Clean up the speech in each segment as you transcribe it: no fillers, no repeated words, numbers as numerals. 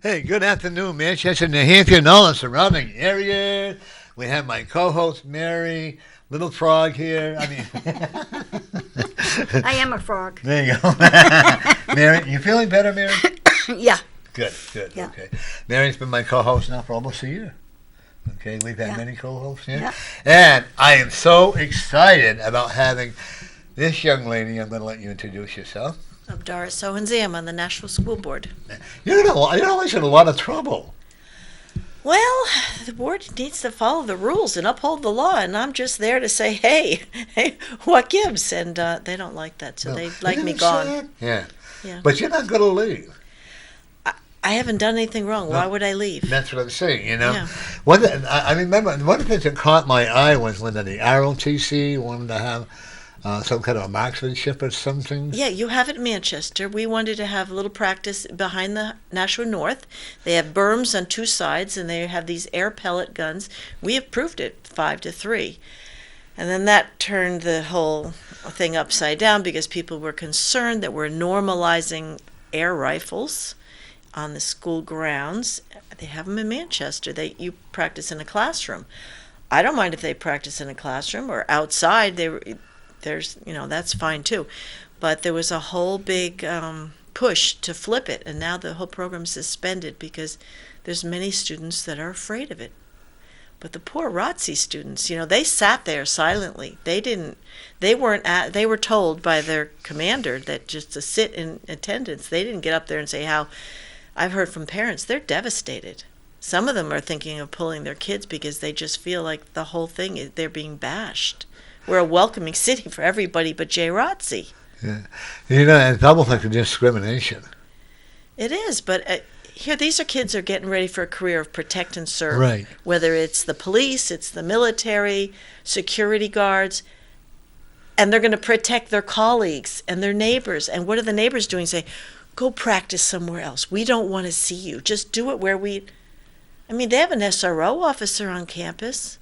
Hey, good afternoon, Manchester, New Hampshire, and all the surrounding areas. We have my co-host Mary, Little Frog here. I mean, I am a frog. there you go, Mary. You feeling better, Mary? Yeah. Good, good. Yeah. Okay. Mary's been my co-host now for almost a year. Okay, we've had Yeah. many co-hosts here, Yeah. and I am so excited about having this young lady. I'm going to let you introduce yourself. I'm Doris Hohensee. I'm on the Nashua schoolboard. You're always in a lot of trouble. Well, the board needs to follow the rules and uphold the law, and I'm just there to say, hey, what gives? And they don't like that, so No. they like Isn't me it gone. sad? Yeah. Yeah. But you're not going to leave. I haven't done anything wrong. Why No. would I leave? That's what I'm saying, you know. Yeah. I remember one of the things that caught my eye was when the ROTC wanted to have some kind of a marksmanship or something. Yeah, you have it in Manchester. We wanted to have a little practice behind the Nashua North. They have berms on two sides, and they have these air pellet guns. We approved it 5-3. And then that turned the whole thing upside down because people were concerned that we're normalizing air rifles on the school grounds. They have them in Manchester. You practice in a classroom. I don't mind if they practice in a classroom or outside. That's fine too. But there was a whole big push to flip it, and now the whole program's suspended because there's many students that are afraid of it. But the poor ROTC students, they sat there silently. They were told by their commander that just to sit in attendance. They didn't get up there and say how. I've heard from parents, they're devastated. Some of them are thinking of pulling their kids because they just feel like the whole thing, they're being bashed. We're a welcoming city for everybody but JROTC. Yeah. It's almost like a discrimination. It is, but here these kids are getting ready for a career of protect and serve. Right. Whether it's the police, it's the military, security guards, and they're going to protect their colleagues and their neighbors. And what are the neighbors doing? Say, go practice somewhere else. We don't want to see you. Just do it where they have an SRO officer on campus.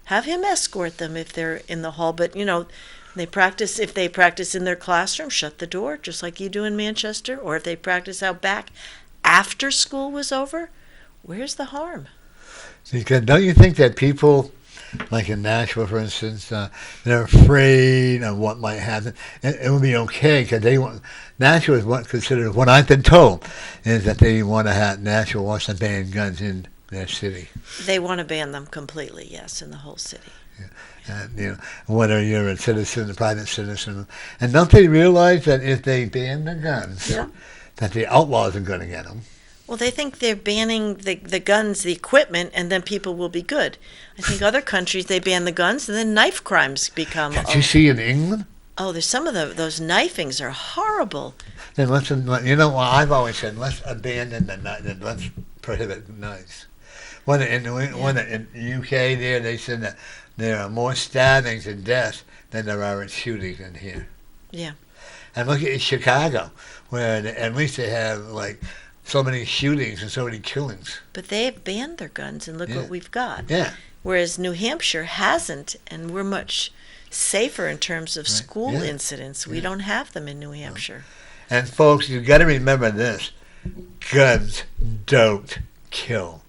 Have him escort them if they're in the hall. But, if they practice in their classroom, shut the door, just like you do in Manchester. Or if they practice out back after school was over, where's the harm? Because don't you think that people, like in Nashua, for instance, they're afraid of what might happen? It would be okay because Nashua is considered, what I've been told, is that they want to have Nashua wants to ban guns in their city. They want to ban them completely, yes, in the whole city. Yeah. And, whether you're a citizen, a private citizen, and don't they realize that if they ban the guns, Yeah. that the outlaws are going to get them? Well, they think they're banning the guns, the equipment, and then people will be good. I think other countries, they ban the guns, and then knife crimes become... Can't you see in England? Oh, there's some of those knifings are horrible. Then I've always said, let's abandon let's prohibit knives. When in UK there, they said that there are more stabbings and deaths than there are shootings in here. Yeah. And look at Chicago, where at least they have so many shootings and so many killings. But they have banned their guns, and look what we've got. Yeah. Whereas New Hampshire hasn't, and we're much safer in terms of school incidents. We don't have them in New Hampshire. And folks, you've got to remember this. Guns don't kill.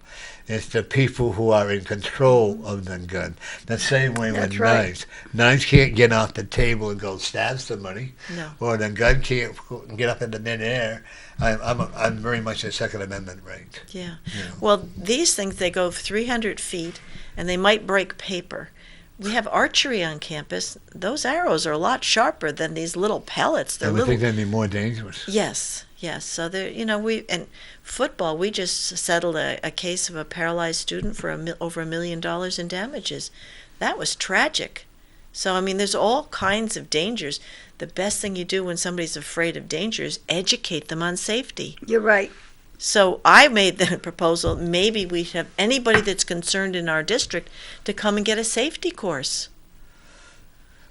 It's the people who are in control of the gun. The same way That's with right. knives. Knives can't get off the table and go stab somebody. No. Or the gun can't get up into midair. I'm very much a Second Amendment right. Yeah. Yeah. Well, these things, they go 300 feet, and they might break paper. We have archery on campus. Those arrows are a lot sharper than these little pellets. They're I would little. think that'd be more dangerous. Yes. So and football. We just settled a case of a paralyzed student for over $1 million in damages. That was tragic. So there's all kinds of dangers. The best thing you do when somebody's afraid of danger is educate them on safety. You're right. So I made the proposal, maybe we should have anybody that's concerned in our district to come and get a safety course.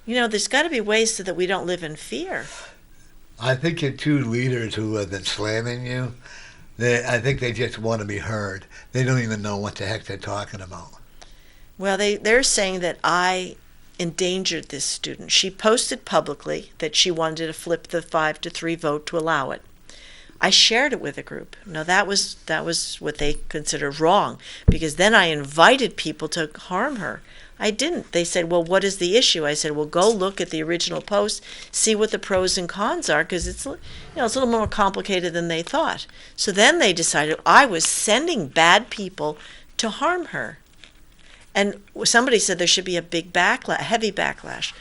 There's got to be ways so that we don't live in fear. I think your two leaders who have been slamming you, I think they just want to be heard. They don't even know what the heck they're talking about. Well, they're saying that I endangered this student. She posted publicly that she wanted to flip the 5-3 vote to allow it. I shared it with a group. Now that was what they considered wrong, because then I invited people to harm her. I didn't. They said, well, what is the issue? I said, well, go look at the original post, see what the pros and cons are, because it's a little more complicated than they thought. So then they decided I was sending bad people to harm her. And somebody said there should be a big heavy backlash.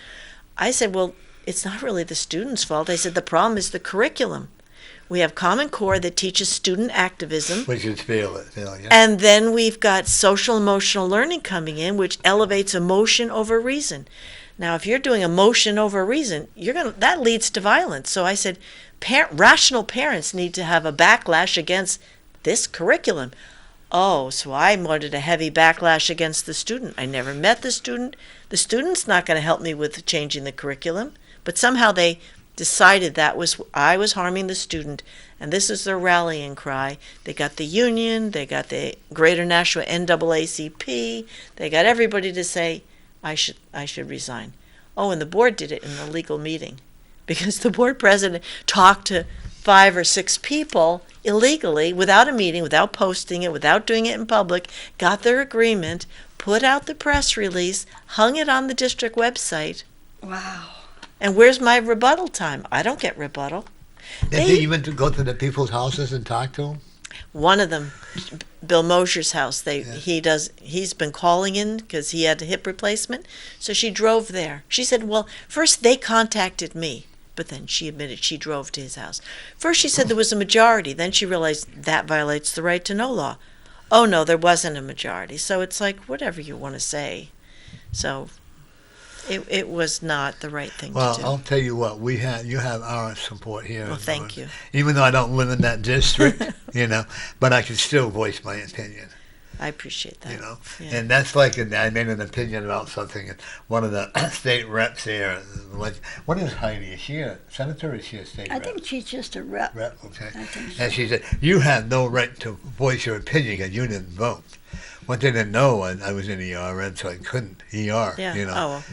I said, well, it's not really the students' fault. I said, the problem is the curriculum. We have Common Core that teaches student activism. Which is feel, yeah. And then we've got social emotional learning coming in, which elevates emotion over reason. Now, if you're doing emotion over reason, that leads to violence. So I said, rational parents need to have a backlash against this curriculum. Oh, so I wanted a heavy backlash against the student. I never met the student. The student's not going to help me with changing the curriculum. But somehow they decided I was harming the student, and this is their rallying cry. They got the union, they got the Greater Nashua NAACP, they got everybody to say I should resign. Oh, and the board did it in a legal meeting, because the board president talked to 5 or 6 people illegally, without a meeting, without posting it, without doing it in public, got their agreement, put out the press release, hung it on the district website. Wow. And where's my rebuttal time? I don't get rebuttal. Did they even go to the people's houses and talk to them? One of them, Bill Mosier's house, he's been calling in because he had a hip replacement. So she drove there. She said, well, first they contacted me, but then she admitted she drove to his house. First she said there was a majority. Then she realized that violates the right to know law. Oh, no, there wasn't a majority. So it's like, whatever you want to say. So it was not the right thing to do. Well, I'll tell you what, you have our support here. Well, thank you. Even though I don't live in that district, but I can still voice my opinion. I appreciate that. Yeah. And that's like I made an opinion about something, and one of the state reps here, what is Heidi? Is she a senator or is she a state rep? I think she's just a rep. Okay. I think so. And she said, you have no right to voice your opinion because you didn't vote. What they didn't know, I was in ER, so I couldn't, Yeah.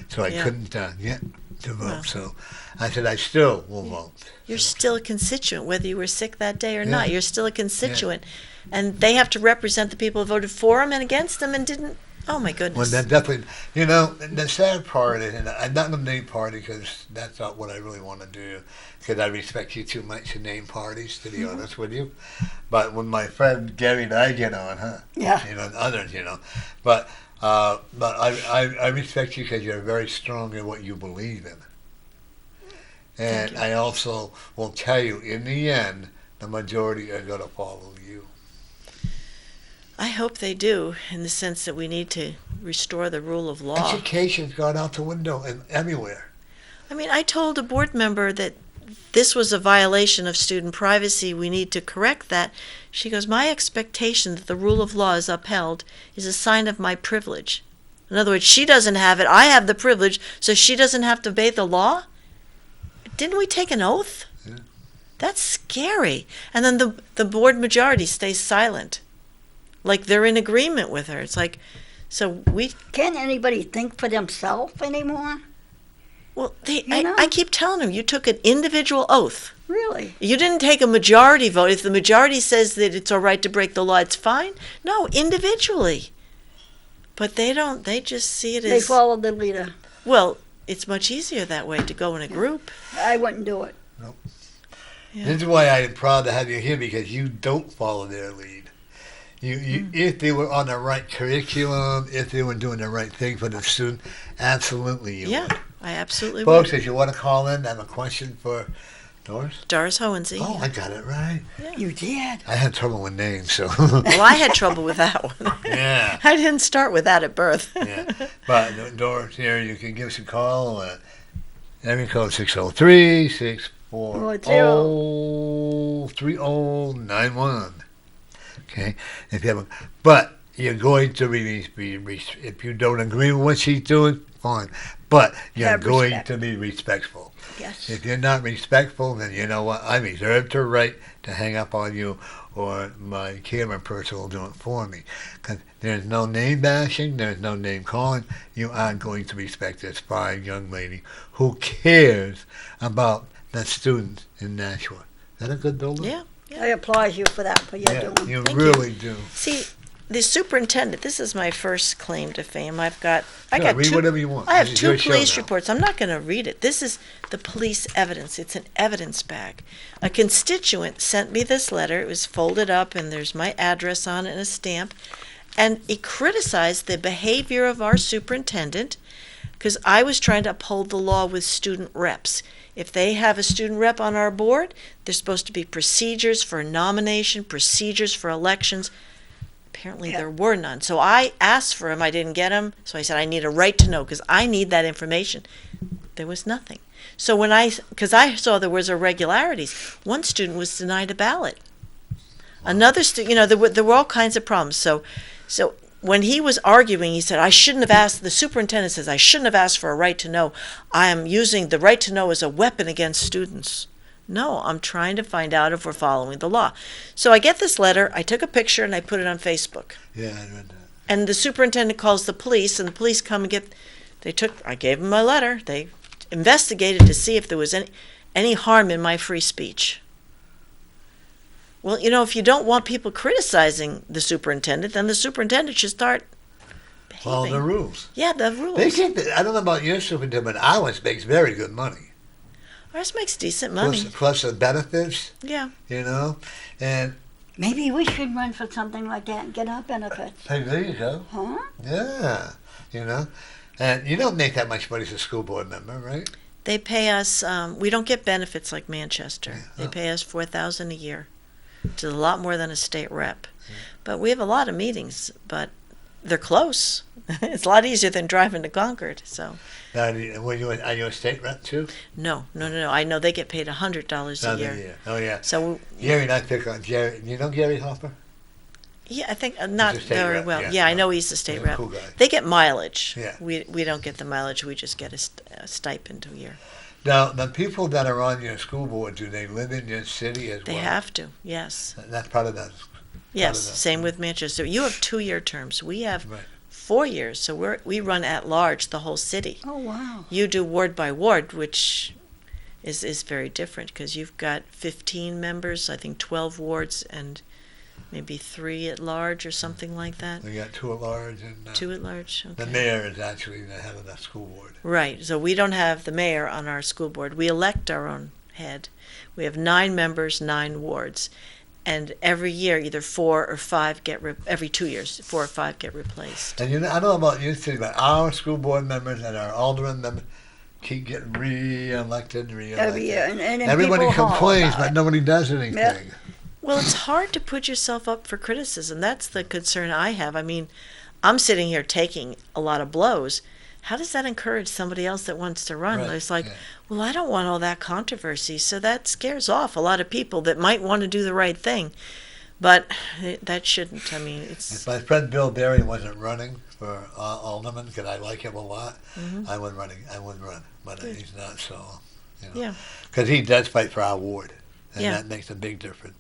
So I Yeah. couldn't get to vote. Well. So I said, I still will vote. You're still a constituent, whether you were sick that day or not. Yeah. You're still a constituent. And they have to represent the people who voted for them and against them and didn't. Oh, my goodness. Well, that definitely, the sad part is, and I'm not going to name party because that's not what I really want to do, because I respect you too much to name parties, to be honest with you. But when my friend Gary and I get on, Yeah. And others, but I respect you because you're very strong in what you believe in. And Thank you. I also will tell you, in the end, the majority are going to follow you. I hope they do, in the sense that we need to restore the rule of law. Education's gone out the window and everywhere. I mean, I told a board member that this was a violation of student privacy. We need to correct that. She goes, my expectation that the rule of law is upheld is a sign of my privilege. In other words, she doesn't have it. I have the privilege, so she doesn't have to obey the law? Didn't we take an oath? Yeah. That's scary. And then the board majority stays silent. Like they're in agreement with her. It's like, so we... Can't anybody think for themselves anymore? Well, You know? I keep telling them, you took an individual oath. Really? You didn't take a majority vote. If the majority says that it's all right to break the law, it's fine. No, individually. But they don't. They just see it They as... follow the leader. Well, it's much easier that way to go in a group. I wouldn't do it. Yeah. This is why I'm proud to have you here, because you don't follow their lead. If they were on the right curriculum, if they were doing the right thing for the student, absolutely you Yeah, would. I absolutely Folks, would. if you want to call in, I have a question for Doris. Doris Hohensee. Oh, I got it right. You did? I had trouble with names, so. Well, I had trouble with that one. Yeah. I didn't start with that at birth. Yeah. But Doris, here, you can give us a call at area code 603-640-3091. Okay? If you have but you're going to be if you don't agree with what she's doing, fine. But you're Have going respect. to be respectful. Yes. If you're not respectful, then you know what? I reserve the right to hang up on you, or my camera person will do it for me. Because there's no name bashing, there's no name calling. You are going to respect this fine young lady who cares about the students in Nashua. Is that a good building? Yeah, I applaud you for that, what you're Yeah, doing. you Thank really do. See, the superintendent, this is my first claim to fame. I Sure, got read two. whatever you want. I have This is two your show police now. reports. I'm not going to read it. This is the police evidence. It's an evidence bag. A constituent sent me this letter. It was folded up, and there's my address on it and a stamp. And he criticized the behavior of our superintendent because I was trying to uphold the law with student reps. If they have a student rep on our board, there's supposed to be procedures for nomination, procedures for elections. Apparently there were none. So I asked for him. I didn't get him. So I said, I need a right to know because I need that information. There was nothing. So because I saw there was irregularities, one student was denied a ballot. Another student, there were all kinds of problems. So when he was arguing, he said, the superintendent says, I shouldn't have asked for a right to know. I am using the right to know as a weapon against students. No, I'm trying to find out if we're following the law. So I get this letter, I took a picture, and I put it on Facebook. Yeah, I read that. And the superintendent calls the police, and the police come and I gave them my letter. They investigated to see if there was any harm in my free speech. Well, if you don't want people criticizing the superintendent, then the superintendent should start Follow the behaving. rules. Yeah, the rules. I don't know about your superintendent, but ours makes very good money. Ours makes decent money. Plus the benefits, Yeah. and Maybe we should run for something like that and get our benefits. hey, there you go. Huh? Yeah, and you don't make that much money as a school board member, right? They pay us, we don't get benefits like Manchester. Yeah. They pay us $4,000 a year, which is a lot more than a state rep. But we have a lot of meetings, but they're close. It's a lot easier than driving to Concord. So Now, are you a state rep too? no. I know they get paid $100 a Another year. year. Oh yeah. So Gary, not pick on Jerry. You know Gary Hopper? yeah, I think not He's a state very rep, well. yeah. Yeah, I know he's the state He's a rep. cool guy. They get mileage. Yeah. We don't get the mileage. We just get a stipend a year. Now, the people that are on your school board, do they live in your city as They well? have to. Yes. That's part of that. Yes. that. Same with Manchester. You have 2-year terms. We have Right. 4 years. So we run at large the whole city. Oh, wow. You do ward by ward, which is very different because you've got 15 members, I think 12 wards, and maybe 3 at large or something like that. We got 2 at large, and 2 at large. Okay. the mayor is actually the head of that school board. Right. So we don't have the mayor on our school board. We elect our own head. We have 9 members, 9 wards. And every year, either 4 or 5 every 2 years, 4 or 5 get replaced. And I don't know about your city, but our school board members and our aldermen members keep getting re-elected. Every year. And then Everybody people holler complains, about but it. nobody does anything. Yeah. Well, it's hard to put yourself up for criticism. That's the concern I have. I mean, I'm sitting here taking a lot of blows. How does that encourage somebody else that wants to run? Right, It's like, yeah. well, I don't want all that controversy. So that scares off a lot of people that might want to do the right thing. But that shouldn't. I mean, If it's my friend Bill Berry wasn't running for alderman, because I like him a lot, I wouldn't run. But Good. he's not, so, Yeah. Because he does fight for our ward, and Yeah. that makes a big difference.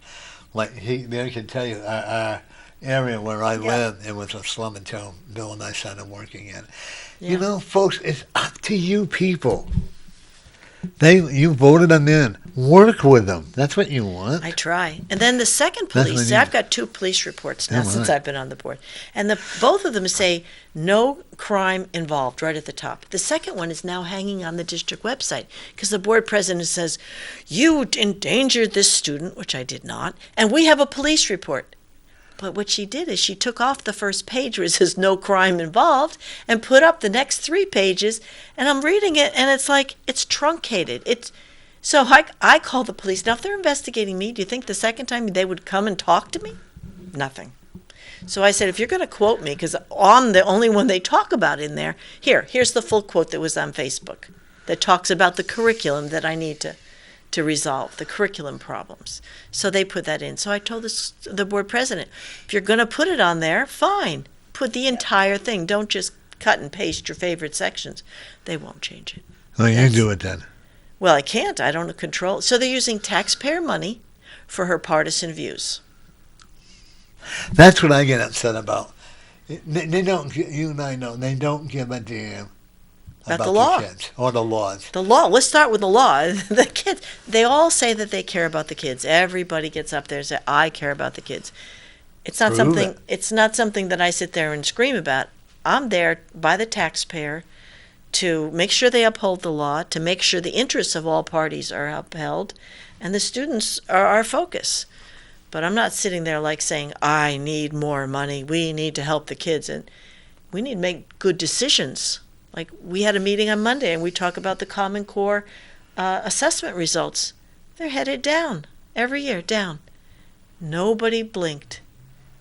Like, Mary can tell you, our area where I live, it was a slum until Bill and I started working in. Yeah. Folks, it's up to you people. You voted them in. Work with them. That's what you want. I try. And then the second That's police, what you- I've got 2 police reports now Oh, since my. I've been on the board. And both of them say no crime involved right at the top. The second one is now hanging on the district website because the board president says, you endangered this student, which I did not, and we have a police report. But what she did is she took off the first page where it says no crime involved and put up the next 3 pages. And I'm reading it and it's like, it's truncated. So I call the police. Now, if they're investigating me, do you think the second time they would come and talk to me? Nothing. So I said, if you're going to quote me, because I'm the only one they talk about in there, here's the full quote that was on Facebook that talks about the curriculum that I need to resolve, the curriculum problems. So they put that in. So I told the board president, if you're going to put it on there, fine. Put the entire thing. Don't just cut and paste your favorite sections. They won't change it. Well, you Yes. do it then. Well, I can't. I don't control. So they're using taxpayer money for her partisan views. That's what I get upset about. They don't. You and I know they don't give a damn About the law. kids or the laws. The law. Let's start with the law. The kids. They all say that they care about the kids. Everybody gets up there and says, "I care about the kids." It's not something. It's not something that I sit there and scream about. I'm there by the taxpayer to make sure they uphold the law, to make sure the interests of all parties are upheld, and the students are our focus. But I'm not sitting there like saying, "I need more money. We need to help the kids," and we need to make good decisions. Like, we had a meeting on Monday, and we talk about the Common Core assessment results. They're headed down every year, down. Nobody blinked.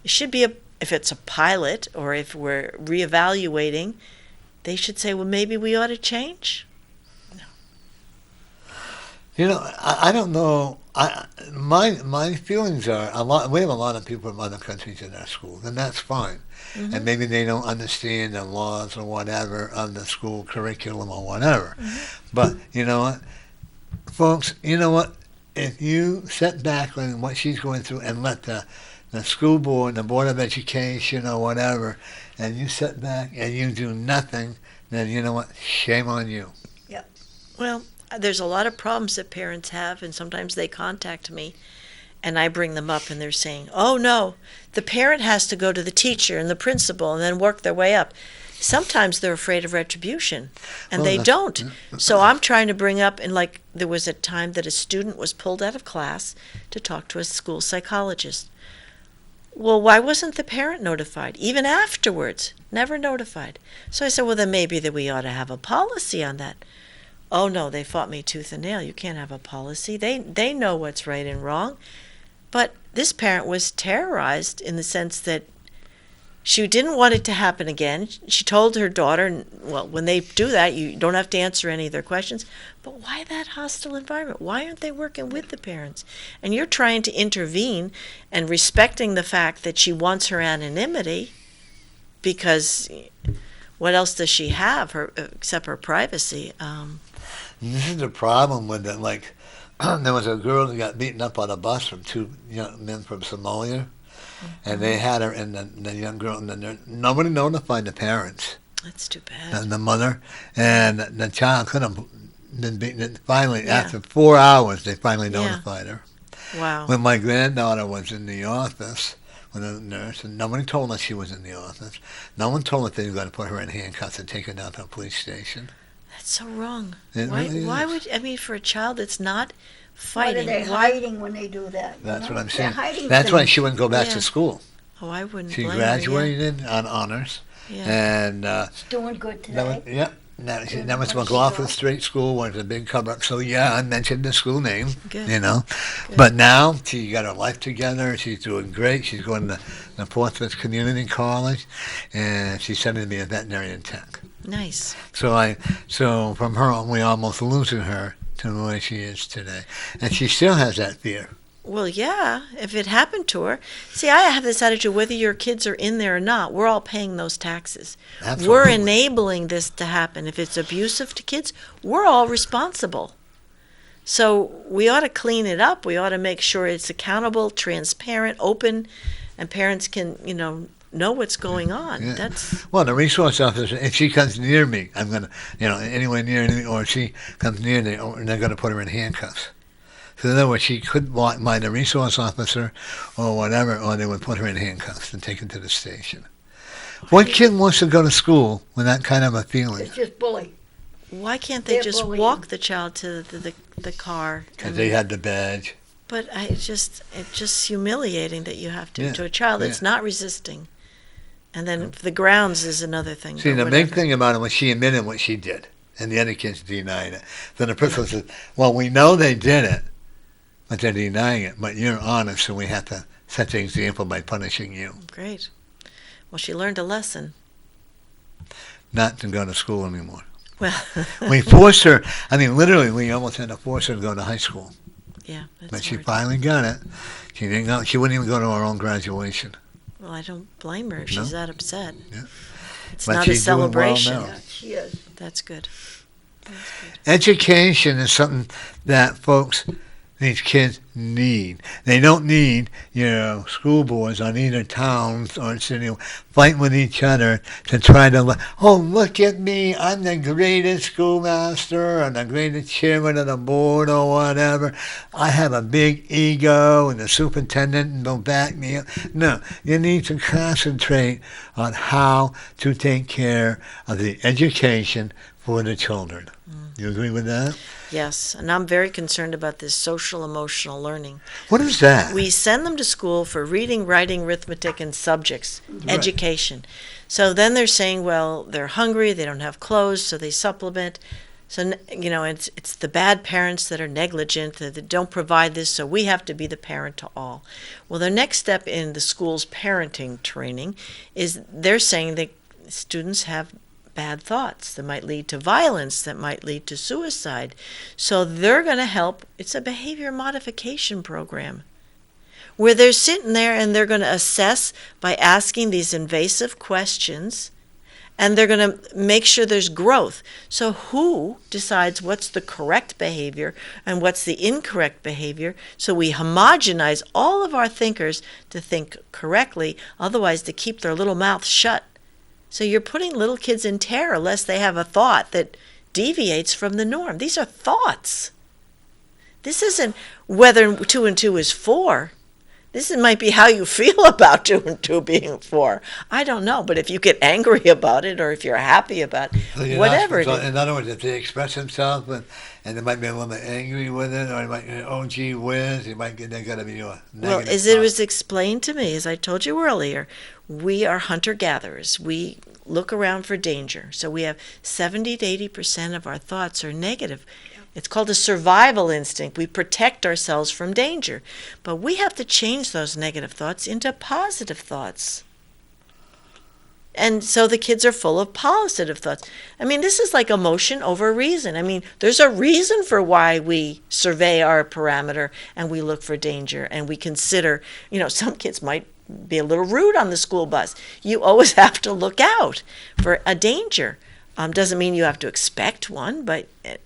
It should be if it's a pilot or if we're reevaluating, they should say, well, maybe we ought to change. No. You know, I don't know. My feelings are we have a lot of people from other countries in our schools, and that's fine. Mm-hmm. And maybe they don't understand the laws or whatever of the school curriculum or whatever. Mm-hmm. But you know what, folks? You know what? If you sit back on what she's going through and let the school board, the Board of Education or whatever, and you sit back and you do nothing, then you know what? Shame on you. Yep. Well, there's a lot of problems that parents have, and sometimes they contact me, and I bring them up, and they're saying, oh, no, the parent has to go to the teacher and the principal and then work their way up. Sometimes they're afraid of retribution, and they don't. So I'm trying to bring up, and like there was a time that a student was pulled out of class to talk to a school psychologist. Well, why wasn't the parent notified? Even afterwards, never notified. So I said, well, then maybe that we ought to have a policy on that. Oh, no, they fought me tooth and nail. You can't have a policy. They know what's right and wrong. But this parent was terrorized in the sense that she didn't want it to happen again. She told her daughter, well, when they do that, you don't have to answer any of their questions. But why that hostile environment? Why aren't they working with the parents? And you're trying to intervene and respecting the fact that she wants her anonymity, because what else does she have except her privacy? This is the problem with it. Like, there was a girl that got beaten up on a bus from two young men from Somalia. And they had her, and the young girl, and nobody notified the parents. That's too bad. And the mother, and the child could have been beaten. Finally, after 4 hours, they finally notified her. Wow. When my granddaughter was in the office with a nurse, and nobody told us she was in the office. No one told us they were going to put her in handcuffs and take her down to a police station. That's so wrong. Why would, I mean, for a child that's not fighting. What are they hiding when they do that? That's what I'm saying. Hiding That's things. why she wouldn't go back to school. Oh, I wouldn't She blame her, graduated on honors. And She's doing good today. That was McLaughlin Street School, was a big cover-up. So, I mentioned the school name, Good. you know. Good. But now she got her life together. She's doing great. She's going to the Portsmouth Community College, and she's studying to be a veterinarian tech. Nice. So from her on, we almost losing her to the way she is today. And she still has that fear. Well, yeah, if it happened to her. See, I have this attitude, whether your kids are in there or not, we're all paying those taxes. Absolutely. We're enabling this to happen. If it's abusive to kids, we're all responsible. So we ought to clean it up. We ought to make sure it's accountable, transparent, open, and parents can, know what's going on. Yeah. Well, the resource officer, if she comes near me, I'm going to, anywhere near me, or if she comes near me, they're going to put her in handcuffs. So in other words, she could walk by the resource officer or whatever, or they would put her in handcuffs and take her to the station. What kid wants to go to school with that kind of a feeling? It's just bully. Why can't they just walk the child to the car? Because they had the badge. But it's just humiliating that you have to a child that's not resisting. And then the grounds is another thing. See, the big thing about it was she admitted what she did, and the other kids denied it. Then the principal said, well, we know they did it, but they're denying it. But you're honest, so we have to set the example by punishing you. Great. Well, she learned a lesson. Not to go to school anymore. Well, we forced her. I mean, literally, we almost had to force her to go to high school. Yeah, but she finally got it. She didn't go. She wouldn't even go to her own graduation. Well, I don't blame her if she's that upset. Yeah. It's But not a she's doing well celebration. now. Yeah, she is. That's good. Education is something that folks, these kids need. They don't need, school boards on either towns or city fighting with each other to try to, look at me, I'm the greatest schoolmaster, I'm the greatest chairman of the board or whatever. I have a big ego and the superintendent will back me up. No, you need to concentrate on how to take care of the education for the children. You agree with that? Yes, and I'm very concerned about this social emotional learning. What is that? We send them to school for reading, writing, arithmetic, and subjects, education. So then they're saying, well, they're hungry, they don't have clothes, so they supplement. So, it's the bad parents that are negligent, that don't provide this, so we have to be the parent to all. Well, the next step in the school's parenting training is they're saying that students have bad thoughts that might lead to violence, that might lead to suicide. So they're going to help. It's a behavior modification program where they're sitting there and they're going to assess by asking these invasive questions, and they're going to make sure there's growth. So who decides what's the correct behavior and what's the incorrect behavior? So we homogenize all of our thinkers to think correctly, otherwise to keep their little mouths shut. So you're putting little kids in terror lest they have a thought that deviates from the norm. These are thoughts. This isn't whether 2 and 2 is 4. This might be how you feel about 2 and 2 being 4. I don't know, but if you get angry about it or if you're happy about it, whatever it is. In other words, if they express themselves and they might be a little bit angry with it, or they might, oh, gee whiz, they're going to be a negative Well, as it was explained to me, as I told you earlier, we are hunter-gatherers. We look around for danger. So we have 70 to 80% of our thoughts are negative. It's called a survival instinct. We protect ourselves from danger. But we have to change those negative thoughts into positive thoughts. And so the kids are full of positive thoughts. I mean, this is like emotion over reason. I mean, there's a reason for why we survey our parameter and we look for danger and we consider, some kids might be a little rude on the school bus. You always have to look out for a danger. Doesn't mean you have to expect one,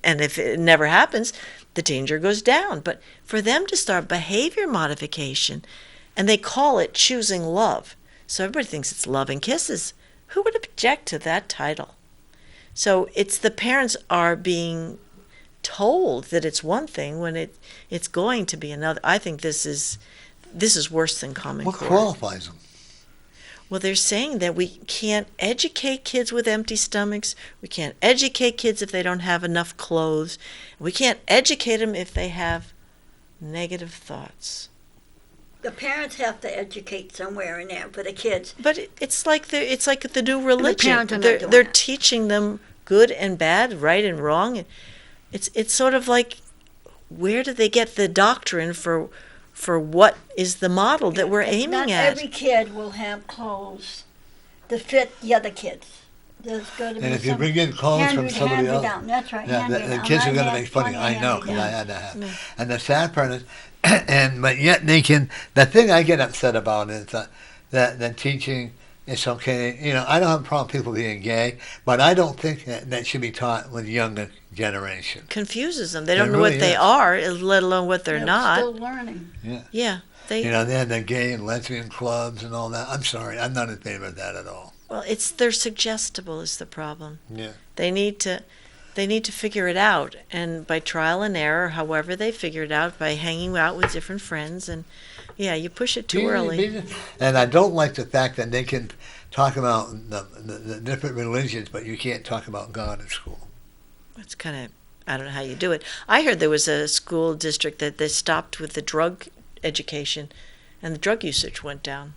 and if it never happens, the danger goes down. But for them to start behavior modification, and they call it choosing love. So everybody thinks it's love and kisses. Who would object to that title? So it's the parents are being told that it's one thing when it's going to be another. I think this is worse than Common Core. What qualifies them? Well, they're saying that we can't educate kids with empty stomachs. We can't educate kids if they don't have enough clothes. We can't educate them if they have negative thoughts. The parents have to educate somewhere in there for the kids. But it's like the new religion. parents are not doing They're that. teaching them good and bad, right and wrong. It's sort of like, where do they get the doctrine for what is the model that we're aiming Not at? every kid will have clothes to fit the other kids. There's got to be And if you some bring in clothes from somebody else, hand-me-down. That's right. yeah, the hand-me-down. kids are My going to dad make fun of you. wanted I know, because I hand-me-down. had to have. Yeah. And the sad part is, but yet they can. The thing I get upset about is that teaching. It's okay. I don't have a problem with people being gay, but I don't think that should be taught with younger generation. Confuses them. They It don't know really what they is. are, let alone what they're not. Still learning. Yeah. Yeah. They have the gay and lesbian clubs and all that. I'm sorry, I'm not in favor of that at all. Well, they're suggestible is the problem. Yeah. They need to figure it out, and by trial and error, however they figure it out, by hanging out with different friends, and you push it too early. And I don't like the fact that they can talk about the different religions, but you can't talk about God in school. It's kind of, I don't know how you do it. I heard there was a school district that they stopped with the drug education, and the drug usage went down.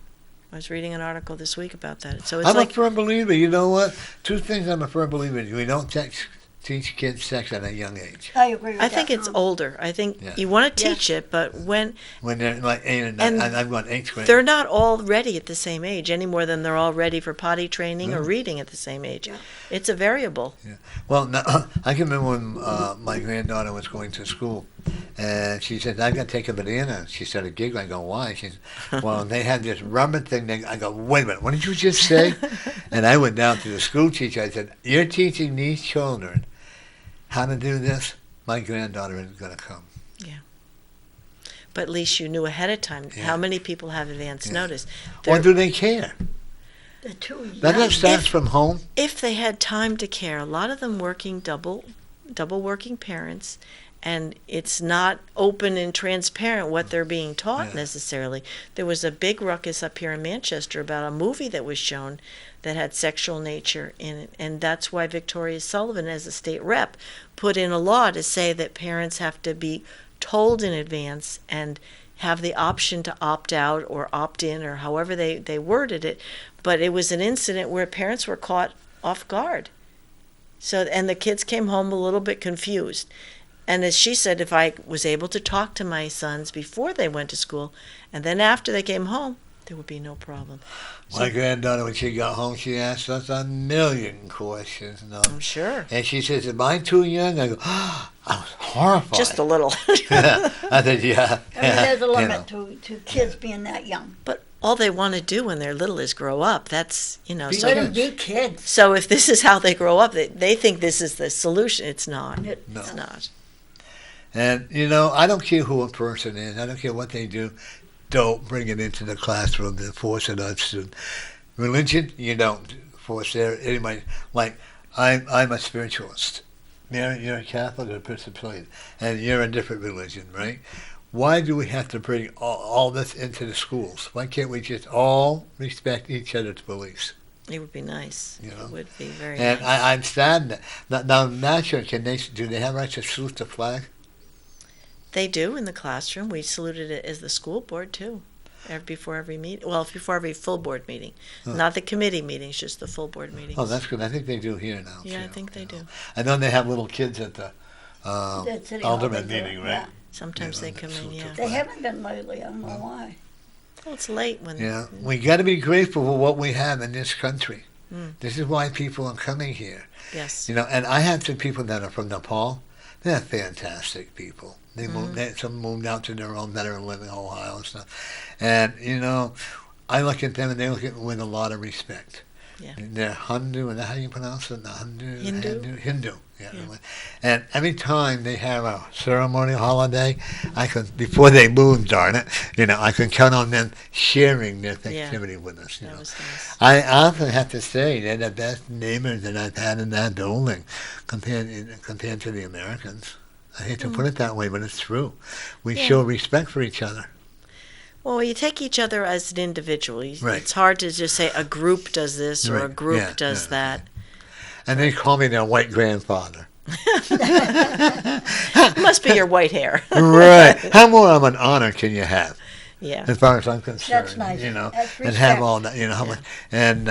I was reading an article this week about that. So it's I'm like, a firm believer. You know what? Two things I'm a firm believer in. We don't teach kids sex at a young age. I agree with I that. think it's older. I think Yeah. you want to teach it, but when They're like 8 and 9, And and I'm going 8th grade. they're not all ready at the same age any more than they're all ready for potty training or reading at the same age. Yeah. It's a variable. Yeah. Well, now, I can remember when my granddaughter was going to school, and she said, "I got to take a banana." She said, "A gig." I go, "Why?" She said, "Well, they had this rubber thing." I go, "Wait a minute, what did you just say?" And I went down to the school teacher. I said, "You're teaching these children how to do this? My granddaughter isn't going to come." but at least you knew ahead of time. Yeah. How many people have advance notice? Or do they care? They're too young. That starts from home. If they had time to care, a lot of them working double working parents, and it's not open and transparent what they're being taught necessarily. There was a big ruckus up here in Manchester about a movie that was shown that had sexual nature in it, and that's why Victoria Sullivan, as a state rep, put in a law to say that parents have to be told in advance and have the option to opt out or opt in, or however they worded it. But it was an incident where parents were caught off guard. So, and the kids came home a little bit confused. And as she said, if I was able to talk to my sons before they went to school, and then after they came home, there would be no problem. My granddaughter, when she got home, she asked us a million questions. I'm sure. And she says, "Am I too young?" I go, I was horrified. Just a little. I said, yeah. I mean, there's a limit to kids being that young. But all they want to do when they're little is grow up. That's, Let so, them be kids. so if this is how they grow up, they think this is the solution. It's not. No. It's not. And, I don't care who a person is. I don't care what they do. Don't bring it into the classroom and force it on students. Religion, you don't force anybody. Like, I'm a spiritualist. You're a Catholic or a Presbyterian, and you're a different religion, right? Why do we have to bring all this into the schools? Why can't we just all respect each other's beliefs? It would be nice. It would be very And nice. I'm saddened. Now, Nashua, do they have right to salute the flag? They do in the classroom. We saluted it as the school board too, before every meeting. Well, before every full board meeting, not the committee meetings, just the full board meetings. Oh, that's good. I think they do here now. Yeah, too, I think they do. I know they have little kids at the City Hall, alderman they do, meeting, right? yeah. Sometimes they come in. Yeah. They haven't been lately. I don't know why. Well, it's late when. Yeah, we got to be grateful for what we have in this country. This is why people are coming here. Yes. And I have some people that are from Nepal. They're fantastic people. They some moved out to their own better living, Ohio and stuff. And I look at them and they look at me with a lot of respect. Yeah. And they're Hindu, and how do you pronounce it? Hindu. Yeah. Yeah. And every time they have a ceremonial holiday, before they move, darn it, I can count on them sharing their Thanksgiving with us. That was nice. I often have to say they're the best neighbors that I've had in that building compared to the Americans. I hate to put it that way, but it's true. We show respect for each other. Well, you take each other as an individual. Right. It's hard to just say a group does this or a group does that. And they call me their white grandfather. It must be your white hair. Right. How more of an honor can you have? Yeah. As far as I'm concerned. That's nice. That's and have respect. all that, how much. And,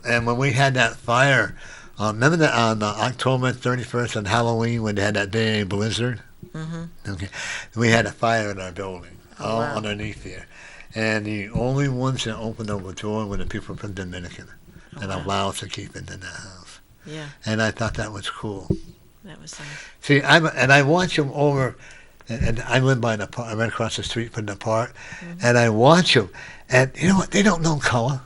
and when we had that fire, remember that on October 31st on Halloween when they had that big blizzard? Mm-hmm. Okay. We had a fire in our building, all underneath there. And the only ones that opened up the door were the people from Dominican and allowed us to keep it in the house. Yeah. And I thought that was cool. That was nice. See, I watch them over, and I live by the park, right across the street from the park, and I watch them, and you know what? They don't know color.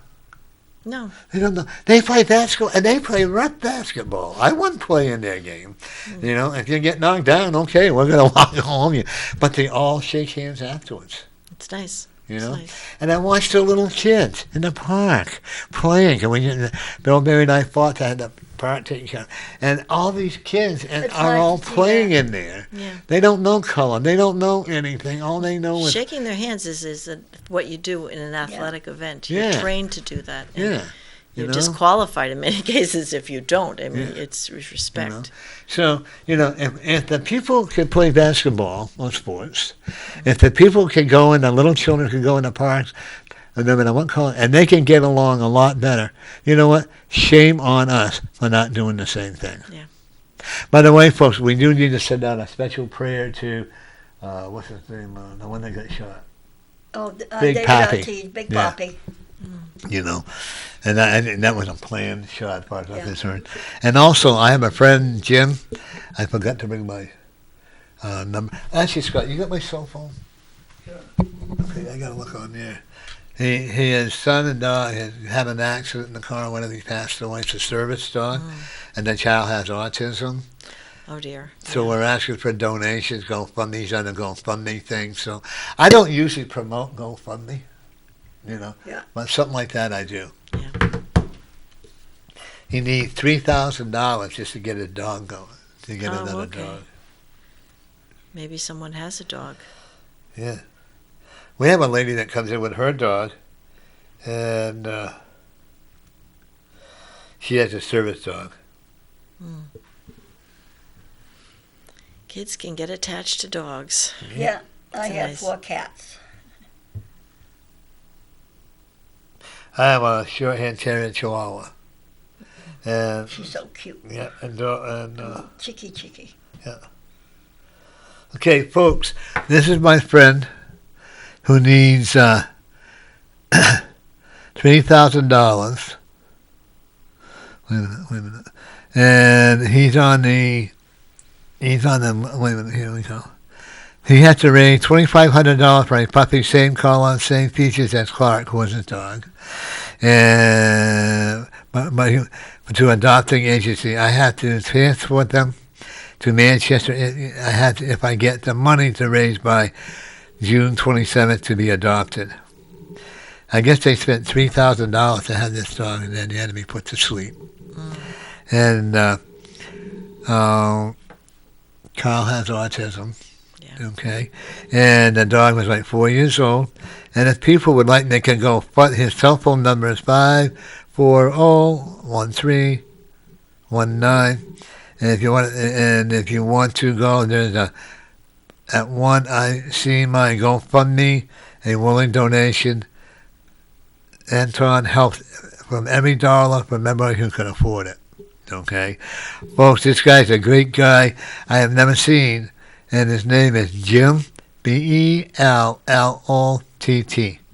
No. They don't know. They play basketball, and they play rep basketball. I wouldn't play in their game. If you get knocked down, okay, we're going to walk home. But they all shake hands afterwards. It's nice. It's It's nice. And I watched the little kids in the park playing. And Bill, Mary, and I fought to have the park taken care of. And all these kids It's are nice all to see playing that. in there. Yeah. They don't know color. They don't know anything. All they know is Shaking their hands is what you do in an athletic event. You're Yeah. trained to do that. And yeah. You're disqualified in many cases if you don't. I mean, it's respect. So, if the people could play basketball or sports, if the people could go in, the little children could go in the parks, and no matter what color, and they can get along a lot better, you know what? Shame on us for not doing the same thing. Yeah. By the way, folks, we do need to send out a special prayer to, what's his name, the one that got shot. Oh, Big David Pappy. Ortiz, Big Yeah. Pappy. And that was a planned shot, as far as I'm concerned. And also, I have a friend, Jim. I forgot to bring my number. Actually, Scott, you got my cell phone? Yeah. Okay, I got to look on there. His son and dog had an accident in the car when he passed away. It's a service dog, and the child has autism. Oh dear. So Yeah. we're asking for donations. GoFundMe's on the GoFundMe thing. So I don't usually promote GoFundMe, Yeah. but something like that I do. Yeah. He needs $3,000 just to get a dog going, to get Oh, another okay. dog. Maybe someone has a dog. Yeah. We have a lady that comes in with her dog, and she has a service dog. Kids can get attached to dogs. Yeah. I That's have nice. 4 cats. I have a short-haired terrier Chihuahua. And She's so cute. yeah, and Chicky. okay, folks, this is my friend who needs $3,000. Wait a minute. And he's on the, wait a minute, here we go. He has to raise $2,500 for a puppy, same color, same features as Clark, who was his dog. And to adopting agency, I have to transport them to Manchester. I have to, if I get the money to raise by June 27th to be adopted. I guess they spent $3,000 to have this dog, and then he had to be put to sleep. And Carl has autism. Yeah. Okay, and the dog was like 4 years old. And if people would like, they can go. His cell phone number is 540-1319. And if you want to go, there's at one I see my GoFundMe, a willing donation. Anton helps from every dollar from everybody who can afford it. Okay, folks, this guy's a great guy I have never seen, and his name is Jim, Bellott.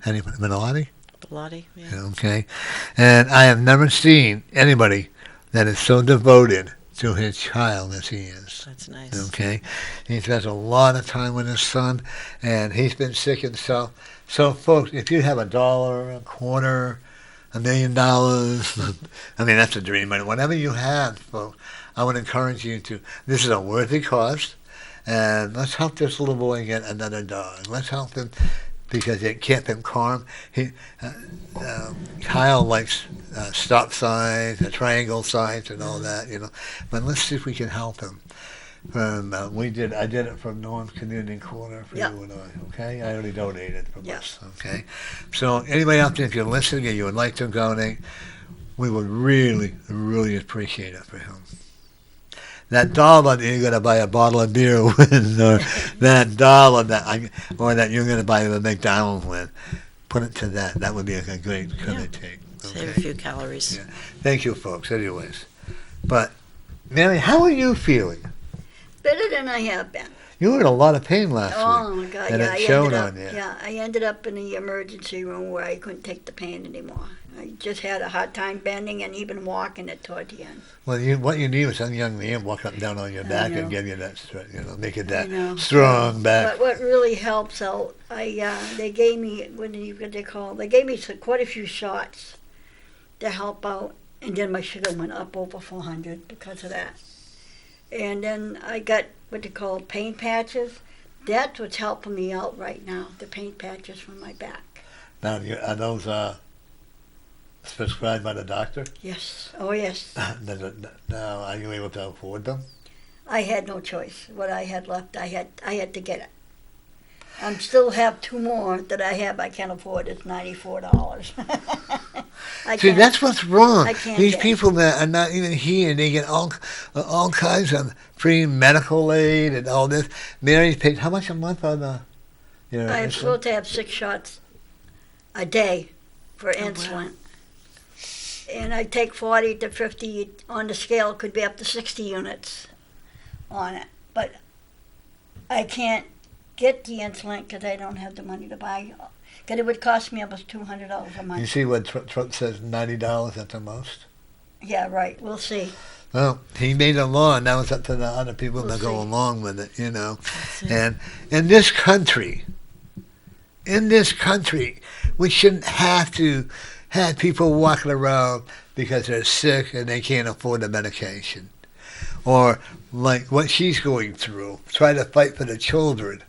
Anybody, Minnelli? Bloody. Yeah. Okay, and I have never seen anybody that is so devoted to his child as he is. That's nice. Okay, he spends a lot of time with his son, and he's been sick himself. So, folks, if you have $1, a quarter, $1 million, I mean, that's a dream, but whatever you have, folks, I would encourage you to. This is a worthy cause, and let's help this little boy get another dog. Let's help him because it kept him calm. Kyle likes stop signs, triangle signs, and all that, But let's see if we can help him. I did it from Norm's Community Corner for you and I, okay? I already donated from us, okay? So anybody out there, if you're listening and you would like to donate, we would really, really appreciate it for him. That dollar that you're going to buy a bottle of beer with, or that dollar that you're going to buy the McDonald's with, put it to that. That would be a great take. Save a few calories. Yeah. Thank you, folks, anyways. But, Mary, how are you feeling? Better than I have been. You were in a lot of pain last Oh week. my God! And Yeah, it showed on you. I ended up in the emergency room where I couldn't take the pain anymore. I just had a hard time bending and even walking it toward the end. Well, what you need is some young man walk up and down on your back know. and give you that, make it I know. that strong back. But what really helps out, they gave me what they call? They gave me quite a few shots to help out, and then my sugar went up over 400 because of that. And then I got what they call pain patches. That's what's helping me out right now, the pain patches from my back. Now, are those prescribed by the doctor? Yes. Oh, yes. Now, are you able to afford them? I had no choice. What I had left, I had to get it. I still have 2 more that I can't afford. It's $94. See, that's what's wrong. I can't These get it. people that are not even here, they get all kinds of free medical aid and all this. Mary paid how much a month on the? I'm supposed to have 6 shots a day for insulin. Wow. And I take 40 to 50 on the scale, could be up to 60 units on it. But I can't get the insulin because I don't have the money to buy. Because it would cost me almost $200 a You month. see what Trump says, $90 at the most? Yeah, right. We'll see. Well, he made a law, and now it's up to the other people We'll to go see. along with it, That's it. And in this country, we shouldn't have to have people walking around because they're sick and they can't afford the medication. or like what she's going through, trying to fight for the children.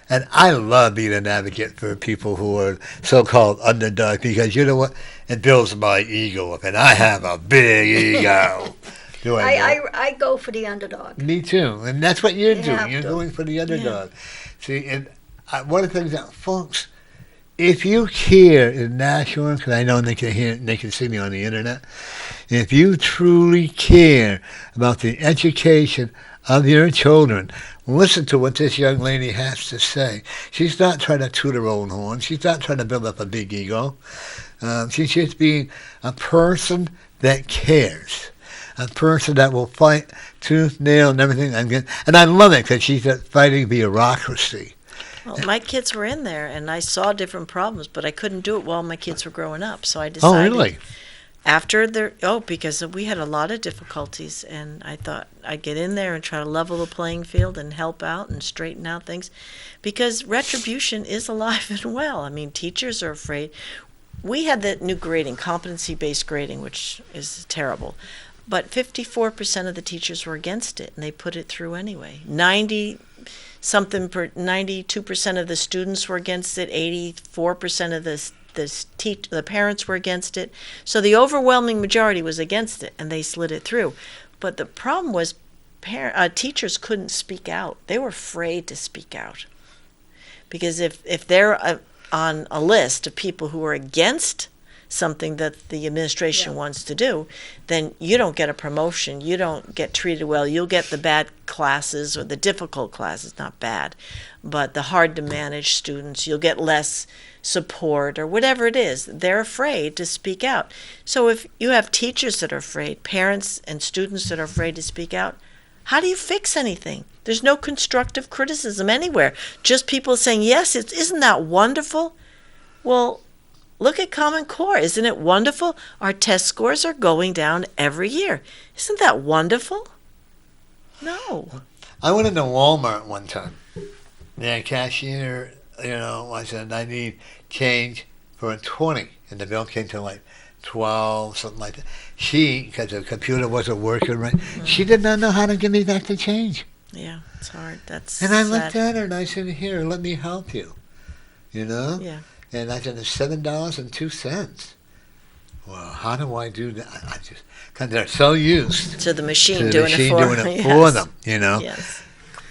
And I love being an advocate for people who are so-called underdogs because you know what? It builds my ego up, and I have a big ego. Do I go for the underdog. Me too, and that's what you're You doing. have You're to. going for the underdog. See, and one of the things that, folks, if you care in Nashua, because I know they can hear, they can see me on the internet. If you truly care about the education of your children, listen to what this young lady has to say. She's not trying to toot her own horn. She's not trying to build up a big ego. She's just being a person that cares. A person that will fight tooth, nail, and everything. And I love it because she's fighting bureaucracy. Well, my kids were in there, and I saw different problems, but I couldn't do it while my kids were growing up. So I decided. Oh, really? Because we had a lot of difficulties, and I thought I'd get in there and try to level the playing field and help out and straighten out things, because retribution is alive and well. I mean, teachers are afraid. We had that new grading, competency-based grading, which is terrible, but 54% of the teachers were against it, and they put it through anyway. 92% of the students were against it. 84% of the parents were against it. So the overwhelming majority was against it, and they slid it through. But the problem was teachers couldn't speak out. They were afraid to speak out. Because if they're on a list of people who are against something that the administration wants to do, then you don't get a promotion. You don't get treated well. You'll get the bad classes or the difficult classes, not bad, but the hard to manage students. You'll get less support or whatever it is. They're afraid to speak out. So if you have teachers that are afraid, parents and students that are afraid to speak out, how do you fix anything? There's no constructive criticism anywhere. Just people saying, yes, isn't that wonderful? Well, look at Common Core. Isn't it wonderful? Our test scores are going down every year. Isn't that wonderful? No. I went into Walmart one time. The cashier, I said, I need change for a 20. And the bill came to like 12, something like that. She, because the computer wasn't working right, she did not know how to give me back the change. Yeah, it's hard. That's And I sad. looked at her and I said, here, let me help you. Yeah. And I said, it's $7.02. Well, how do I do that? I just, because they're so used To the machine to the doing machine it for doing it yes. for them, Yes.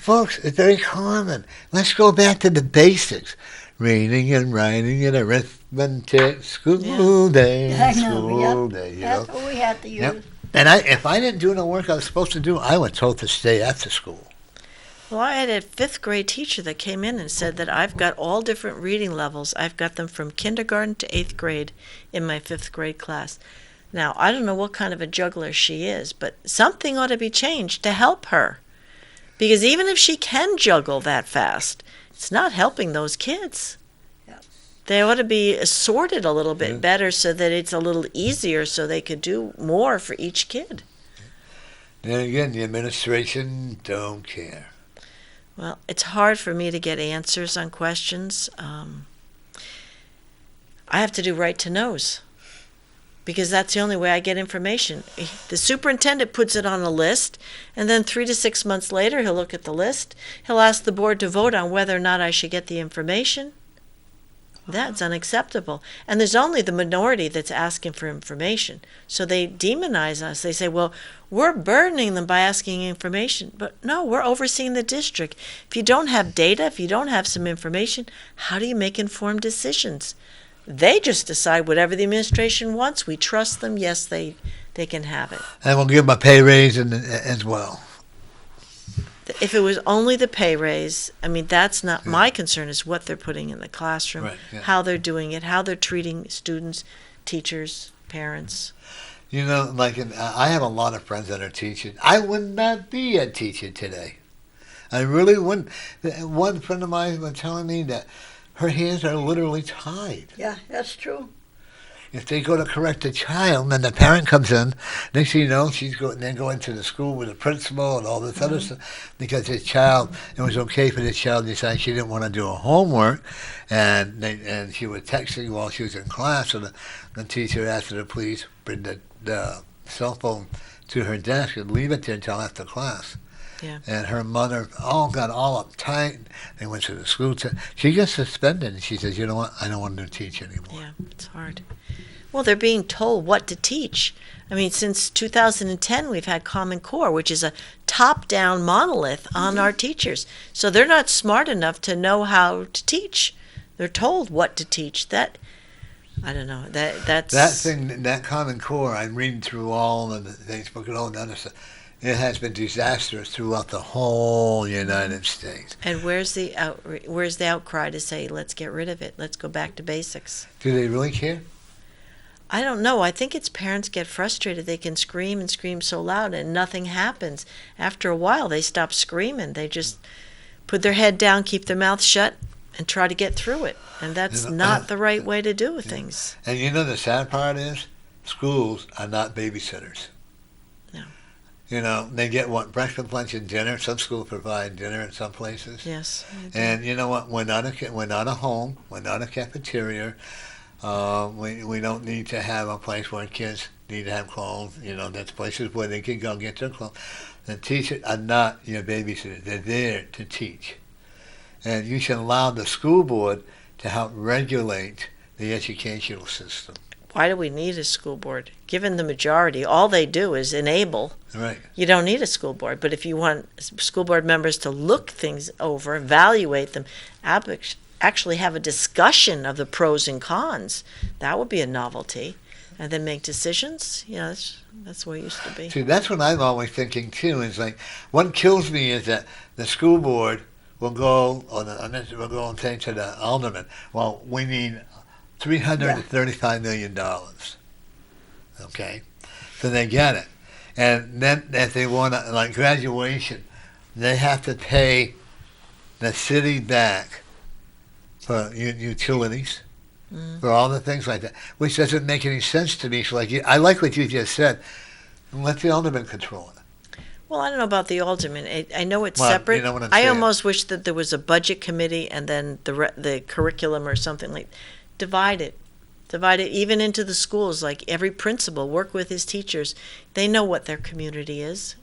Folks, it's very common. Let's go back to the basics. Reading and writing and arithmetic, school day, I know, school day, That's what we had to use. Yep. And if I didn't do the work I was supposed to do, I was told to stay after school. Well, I had a fifth grade teacher that came in and said that I've got all different reading levels. I've got them from kindergarten to 8th grade in my 5th grade class. Now, I don't know what kind of a juggler she is, but something ought to be changed to help her. Because even if she can juggle that fast, it's not helping those kids. Yep. They ought to be sorted a little bit better so that it's a little easier so they could do more for each kid. Then again, the administration don't care. Well, it's hard for me to get answers on questions. I have to do right to knows because that's the only way I get information. The superintendent puts it on a list, and then 3 to 6 months later, he'll look at the list. He'll ask the board to vote on whether or not I should get the information. That's unacceptable. And there's only the minority that's asking for information. So they demonize us. They say, well, we're burdening them by asking information. But no, we're overseeing the district. If you don't have data, if you don't have some information, how do you make informed decisions? They just decide whatever the administration wants. We trust them. Yes, they can have it. And we'll give them a pay raise as well. If it was only the pay raise, I mean, that's not my concern, is what they're putting in the classroom, Right, yeah. how they're doing it, how they're treating students, teachers, parents. I have a lot of friends that are teachers. I would not be a teacher today. I really wouldn't. One friend of mine was telling me that her hands are literally tied. Yeah, that's true. If they go to correct a child, then the parent comes in. Next thing you know, they're going to the school with the principal and all this other stuff because it was okay for this child to decide she didn't want to do her homework, and she was texting while she was in class. So the teacher asked her to please bring the cell phone to her desk and leave it there until after class. Yeah. And her mother all got all uptight. They went to the school. She got suspended, and she says, "You know what? I don't want to teach anymore." Yeah, it's hard. Well, they're being told what to teach. I mean, since 2010, we've had Common Core, which is a top-down monolith on our teachers. So they're not smart enough to know how to teach. They're told what to teach. That, I don't know. That's that thing, that Common Core. I'm reading through all of the Facebook and all the other stuff. It has been disastrous throughout the whole United States. And where's the outcry to say, let's get rid of it? Let's go back to basics. Do they really care? I don't know. I think it's parents get frustrated. They can scream and scream so loud and nothing happens. After a while, they stop screaming. They just put their head down, keep their mouth shut, and try to get through it. And that's not the right way to do things. And you know the sad part is, schools are not babysitters. No. You know, they get breakfast, lunch, and dinner. Some schools provide dinner in some places. Yes. And you know what? We're not a home. We're not a cafeteria. We don't need to have a place where kids need to have clothes. You know, that's places where they can go get their clothes. The teachers are not your babysitters. They're there to teach. And you should allow the school board to help regulate the educational system. Why do we need a school board? Given the majority, all they do is enable. Right. You don't need a school board. But if you want school board members to look things over, evaluate them, actually have a discussion of the pros and cons, that would be a novelty. And then make decisions. Yeah, that's where it used to be. See, that's what I'm always thinking too. Is like, what kills me is that the school board will go and say to the alderman, "Well, we need $335 million." Okay, so they get it, and then if they want to, like graduation, they have to pay the city back for utilities, for all the things like that, which doesn't make any sense to me. So I like what you just said. Let the alderman control it. Well, I don't know about the alderman. I know it's Well, separate. you know what I'm I saying. almost wish that there was a budget committee and then the curriculum or something like. Divide it even into the schools. Like every principal work with his teachers. They know what their community is,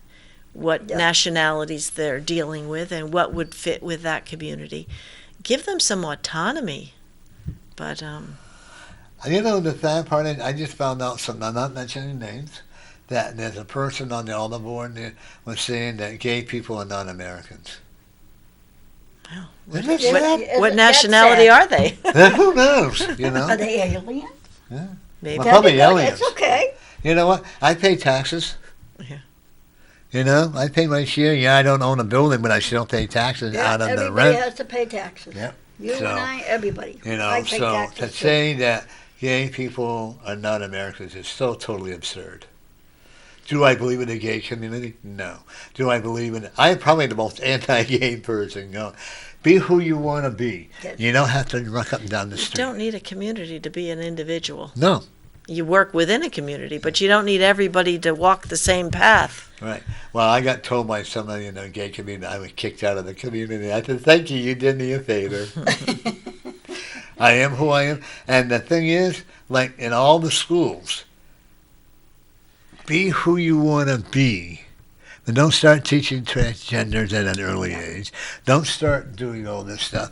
what nationalities they're dealing with, and what would fit with that community. Give them some autonomy. But you know the sad part is, I just found out something. I'm not mentioning names. That there's a person on the alder board that was saying that gay people are not-Americans. well, what That's nationality sad. are they? Who knows? You know. Are they aliens? Yeah. Maybe. Well, probably aliens. It's okay. You know what? I pay taxes. Yeah. You know, I pay my share. Yeah, I don't own a building, but I still pay taxes out of the Everybody rent. has to pay taxes. Yep. You So, and I, everybody. You know, I pay so taxes to too. say that gay people are not Americans is so totally absurd. Do I believe in the gay community? No. Do I believe in it? I'm probably the most anti-gay person. No. Be who you want to be. Yes. You don't have to run up and down the You street. don't need a community to be an individual. No. You work within a community, but you don't need everybody to walk the same path. Right. Well, I got told by somebody in the gay community I was kicked out of the community. I said, "Thank you. You did me a favor." I am who I am. And the thing is, like in all the schools, be who you want to be. But don't start teaching transgenders at an early age. Don't start doing all this stuff.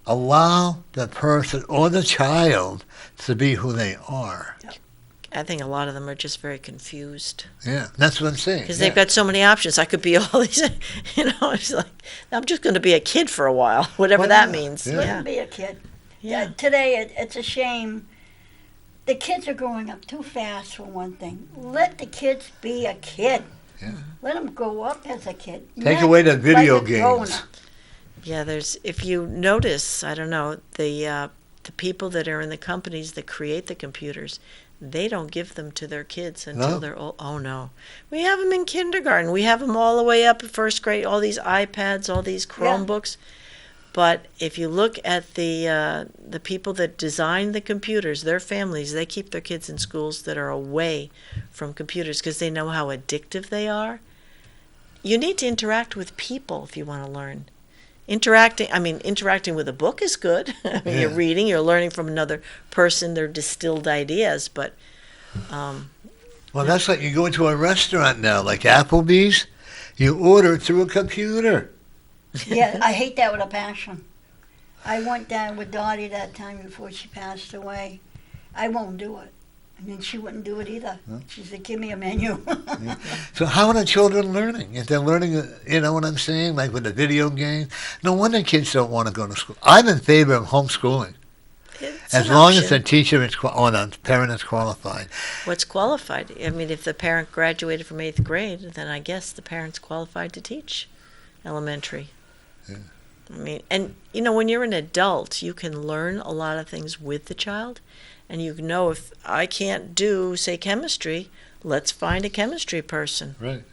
Allow the person or the child to be who they are. I think a lot of them are just very confused Yeah, that's what I'm saying. because they've got so many options. I could be all these, it's like, I'm just going to be a kid for a while, whatever Well, that yeah, means. yeah. Let Yeah. them be a kid. Yeah. Today, it's a shame. The kids are growing up too fast, for one thing. Let the kids be a kid. Yeah. Let them grow up as a kid. Take not away the video like a grown games. up. Yeah, if you notice, I don't know, the people that are in the companies that create the computers, they don't give them to their kids until No. they're old. Oh, no. We have them in kindergarten. We have them all the way up at first grade, all these iPads, all these Chromebooks. But if you look at the people that design the computers, their families, they keep their kids in schools that are away from computers because they know how addictive they are. You need to interact with people if you want to learn. Interacting with a book is good. You're Yeah. reading, you're learning from another person, their distilled ideas. But Well, that's like you go into a restaurant now, like Applebee's. You order through a computer. Yeah, I hate that with a passion. I went down with Dottie that time before she passed away. I won't do it. And then she wouldn't do it either. Huh? She said, give me a menu. So how are the children learning? If they're learning, you know what I'm saying, like with the video game, no wonder kids don't want to go to school. I'm in favor of homeschooling. It's As an long as option. the teacher is, or the parent is qualified. What's qualified? I mean, if the parent graduated from 8th grade, then I guess the parent's qualified to teach elementary. Yeah. I mean, and you know, when you're an adult, you can learn a lot of things with the child, and you know, if I can't do, say, chemistry, let's find a chemistry person. Right.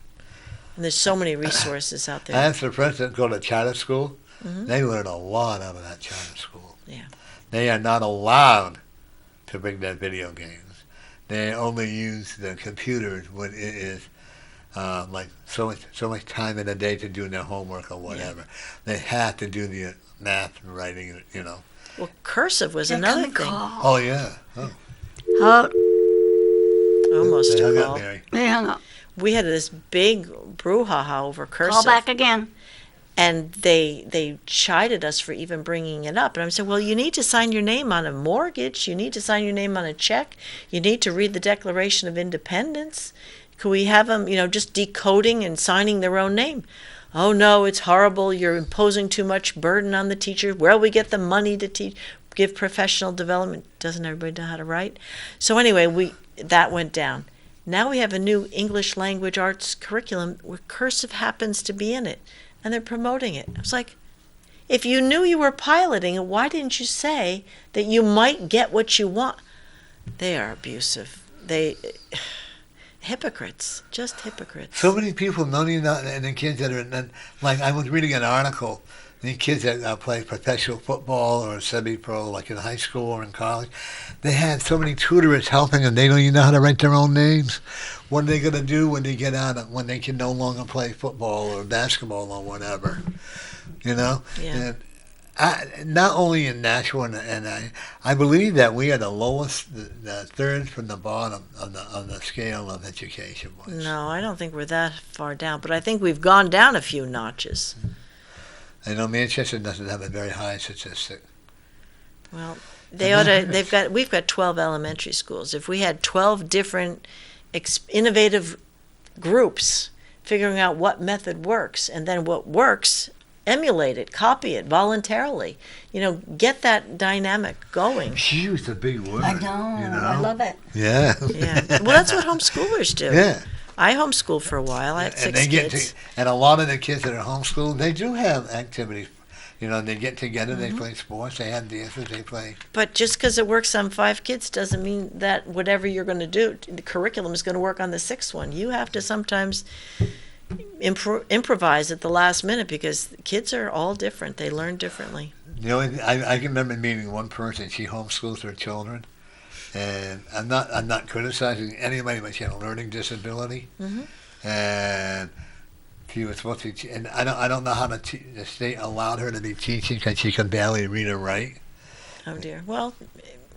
And there's so many resources out I there. have some friends that go to charter school. Mhm. They learn a lot out of that charter school. Yeah. They are not allowed to bring their video games. They only use the computers when it is like so much time in a day to do their homework or whatever. They have to do the math and writing, you know. Well, cursive was They're another coming thing. call. Oh yeah. Oh, Almost they a hung up, call. Mary. They hung up. We had this big brouhaha over cursive. Call back again. And they chided us for even bringing it up. And I'm saying, well, you need to sign your name on a mortgage. You need to sign your name on a check. You need to read the Declaration of Independence. Could we have them, you know, just decoding and signing their own name? Oh, no, it's horrible. You're imposing too much burden on the teacher. Where will we get the money to give professional development? Doesn't everybody know how to write? So anyway, that went down. Now we have a new English language arts curriculum where cursive happens to be in it. And they're promoting it. I was like, if you knew you were piloting it, why didn't you say that you might get what you want? They are abusive. Hypocrites, just hypocrites. So many people don't even know, and the kids that are, like I was reading an article, the kids that play professional football or semi-pro, like in high school or in college, they have so many tutors helping them, they don't even know how to write their own names. What are they going to do when they get out, when they can no longer play football or basketball or whatever, you know? Yeah. And not only in Nashua, and I believe that we are the lowest, the third from the bottom of the scale of education. No, I don't think we're that far down, but I think we've gone down a few notches. I know Manchester doesn't have a very high statistic. Well, we've got 12 elementary schools. If we had 12 different innovative groups figuring out what method works, and then what works, emulate it, copy it voluntarily. You know, get that dynamic going. Huge, a big word. I know. You know? I love it. Yeah. Yeah. Well, that's what homeschoolers do. Yeah. I homeschooled for a while. I had And 6 they get kids. and a lot of the kids that are homeschooled, they do have activities. You know, they get together, Mm-hmm. they play sports, they have dances, they play. But just because it works on 5 kids doesn't mean that whatever you're going to do, the curriculum is going to work on the 6th one. You have to sometimes improvise at the last minute because kids are all different. They learn differently. The only I can remember meeting one person. She homeschools her children, and I'm not criticizing anybody, but she had a learning disability, Mm-hmm. and she was supposed to. And I don't know how the state allowed her to be teaching because she could barely read or write. Oh dear. Well,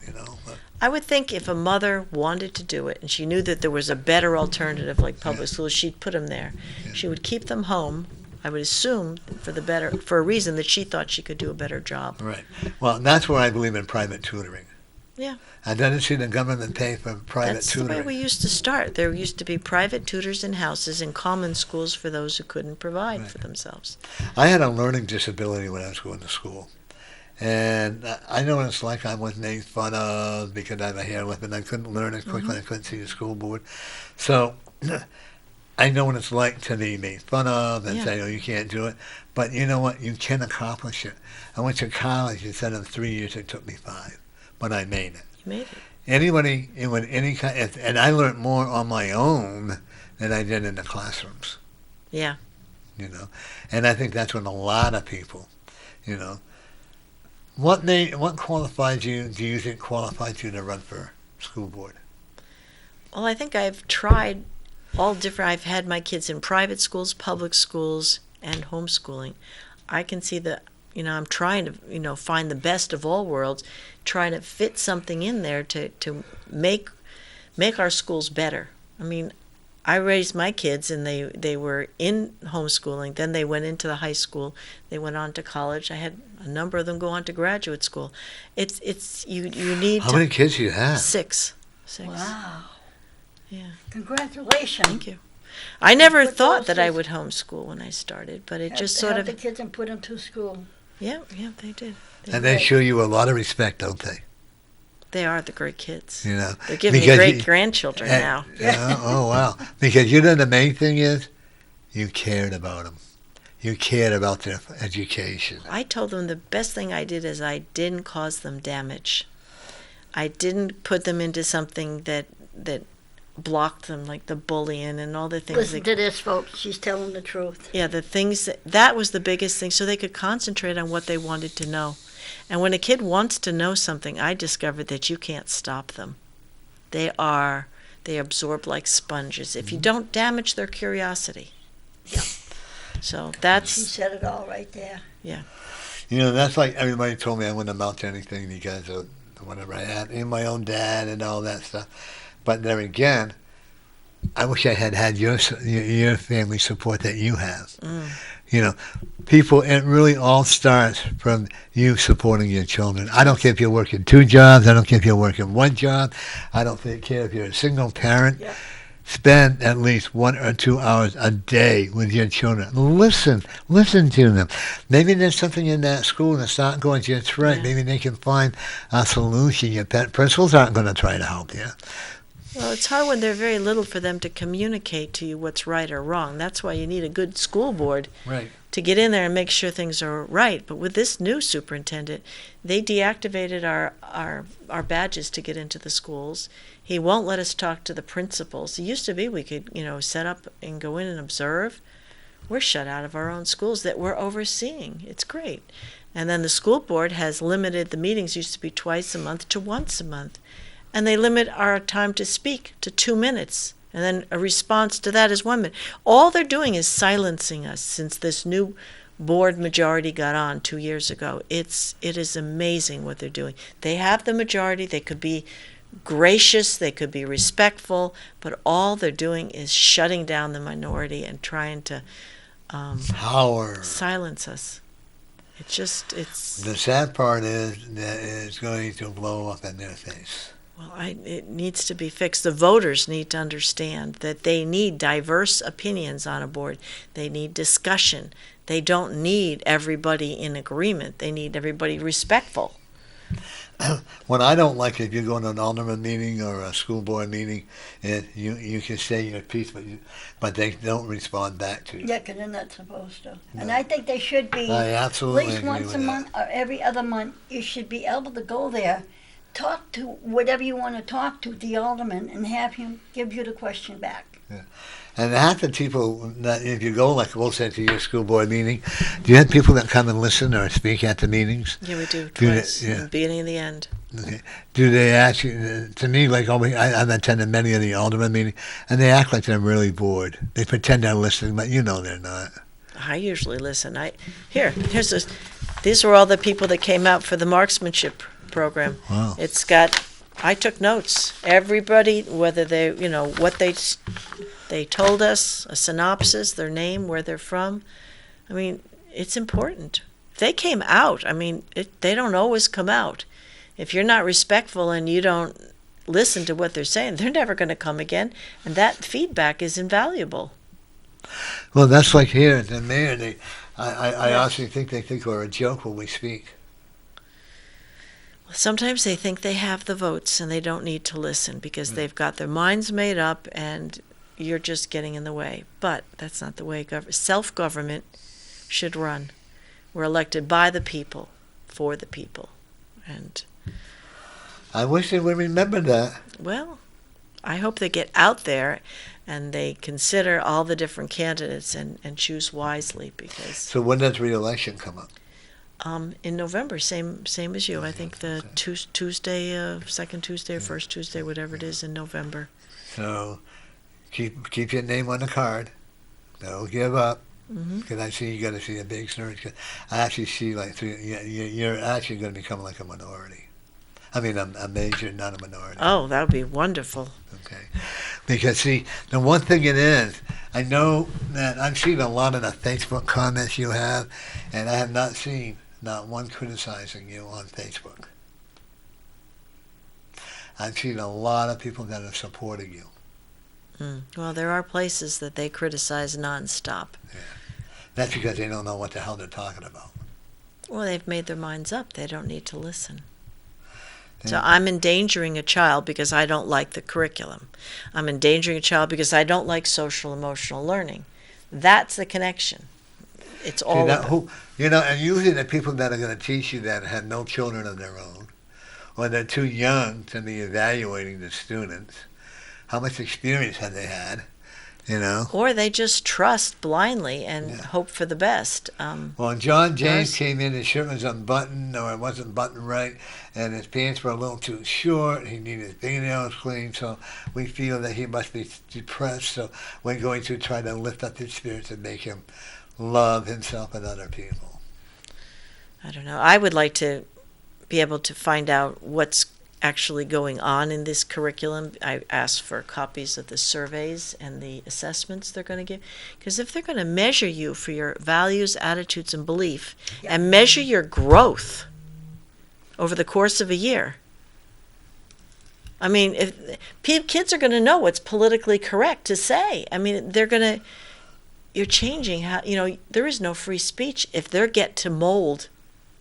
You know. But, I would think if a mother wanted to do it and she knew that there was a better alternative like public schools, she'd put them there. Yeah. She would keep them home, I would assume, for a reason that she thought she could do a better job. right. Well, that's where I believe in private tutoring. Yeah. I didn't see the government pay for private That's tutoring. the way we used to start. There used to be private tutors in houses and common schools for those who couldn't provide Right. for themselves. I had a learning disability when I was going to school. And I know what it's like. I was made fun of because I have a hair lip and I couldn't learn as quickly. I couldn't see the school board. So I know what it's like to be made fun of and Yeah. say, oh, you can't do it. But you know what? You can accomplish it. I went to college. Instead of 3 years, it took me 5. But I made it. You made it. Anybody, with any kind, and I learned more on my own than I did in the classrooms. Yeah. You know, and I think that's when a lot of people, you know, what qualifies you? Do you think qualifies you to run for school board? Well, I think I've tried all different. I've had my kids in private schools, public schools, and homeschooling. I can see that, I'm trying to, find the best of all worlds, trying to fit something in there to make our schools better. I mean, I raised my kids, and they were in homeschooling. Then they went into the high school. They went on to college. I had a number of them go on to graduate school. It's you need How to many kids do you have? six. Wow. Yeah. Congratulations. Thank you. I never Put thought those that I kids- would homeschool when I started, but it Have- just sort have of the kids and put them to school. yeah, they did. And they show you a lot of respect, don't they? They are the great kids. You know, They're giving me because great you- grandchildren now. Oh, wow. Because you know the main thing is you cared about them. You cared about their education. I told them the best thing I did is I didn't cause them damage. I didn't put them into something that blocked them, like the bullying and all the things. Listen to this, folks. She's telling the truth. Yeah, the things that was the biggest thing, so they could concentrate on what they wanted to know. And when a kid wants to know something, I discovered that you can't stop them. They absorb like sponges if you don't damage their curiosity. Yeah. So She that's said it all right there. You know, that's like everybody told me I wouldn't amount to anything because of whatever I had, and my own dad and all that stuff. But there again, I wish I had your family support that you have. You know, people, it really all starts from you supporting your children. I don't care if you're working 2 jobs. I don't care if you're working 1 job. I don't care if you're a single parent. Yeah. Spend at least 1 or 2 hours a day with your children. Listen to them. Maybe there's something in that school that's not going just right. Yeah. Maybe they can find a solution. Your principals aren't going to try to help you. Well, it's hard when they're very little for them to communicate to you what's right or wrong. That's why you need a good school board Right. to get in there and make sure things are right. But with this new superintendent, they deactivated our badges to get into the schools. He won't let us talk to the principals. It used to be we could, set up and go in and observe. We're shut out of our own schools that we're overseeing. It's great. And then the school board has limited the meetings, used to be twice a month, to once a month. And they limit our time to speak to 2 minutes. And then a response to that is 1 minute. All they're doing is silencing us since this new board majority got on 2 years ago. It is amazing what they're doing. They have the majority. They could be gracious. They could be respectful. But all they're doing is shutting down the minority and trying to Power. silence us. The sad part is that it's going to blow up in their face. Well, it needs to be fixed. The voters need to understand that they need diverse opinions on a board. They need discussion. They don't need everybody in agreement. They need everybody respectful. What I don't like is if you go to an alderman meeting or a school board meeting, and you can say your piece, but they don't respond back to you. Yeah, because they're not supposed to. And No. I think they should be, I at absolutely least agree once with a that. month or every other month, you should be able to go there, talk to whatever you want to talk to the alderman, and have him give you the question back. And half the people that, if you go, like we'll say, to your school board meeting, do you have people that come and listen or speak at the meetings? Yeah, we do Do they- twice, yeah. the beginning and the end. Okay. Do they actually, to me, like I've attended many of the alderman meetings, and they act like they're really bored. They pretend they're listening, but they're not. I usually listen. Here's this. These were all the people that came out for the marksmanship program. Wow. I took notes. Everybody, whether they, what they told us, a synopsis, their name, where they're from. I mean, it's important. They came out. I mean, they don't always come out. If you're not respectful and you don't listen to what they're saying, they're never going to come again. And that feedback is invaluable. Well, that's like here at the mayor. I honestly think they think we're a joke when we speak. Sometimes they think they have the votes and they don't need to listen because they've got their minds made up and you're just getting in the way. But that's not the way self-government should run. We're elected by the people, for the people. And, I wish they would remember that. well, I hope they get out there and they consider all the different candidates and choose wisely because So when does re-election come up? in November, same as you. I think the Tuesday, second Tuesday or first Tuesday, whatever it is in November. So keep your name on the card. Don't give up. Mm-hmm. Because I see you got to see a big surge. 'Cause I actually see you're actually going to become like a minority. I mean, a major, not a minority. Oh, that would be wonderful. Okay. Because, see, the one thing it is, I know that I've seen a lot of the Facebook comments you have, and I have not seen not one criticizing you on Facebook. I've seen a lot of people that are supporting you. Well, there are places that they criticize nonstop. Yeah. That's because they don't know what the hell they're talking about. Well, they've made their minds up. They don't need to listen. Yeah. So I'm endangering a child because I don't like the curriculum. I'm endangering a child because I don't like social emotional learning. That's the connection. It's all of it. And usually the people that are going to teach you that have no children of their own, or they're too young to be evaluating the students. How much experience have they had? Or they just trust blindly and hope for the best. Well, John James came in, his shirt was unbuttoned, or it wasn't buttoned right, and his pants were a little too short. He needed his fingernails cleaned, so we feel that he must be depressed. So we're going to try to lift up his spirits and make him love himself and other people. I don't know. I would like to be able to find out what's actually going on in this curriculum. I asked for copies of the surveys and the assessments they're going to give, because if they're going to measure you for your values, attitudes, and belief, and measure your growth over the course of a year, I mean, if kids are going to know what's politically correct to say. I mean, you're changing how, there is no free speech if they get to mold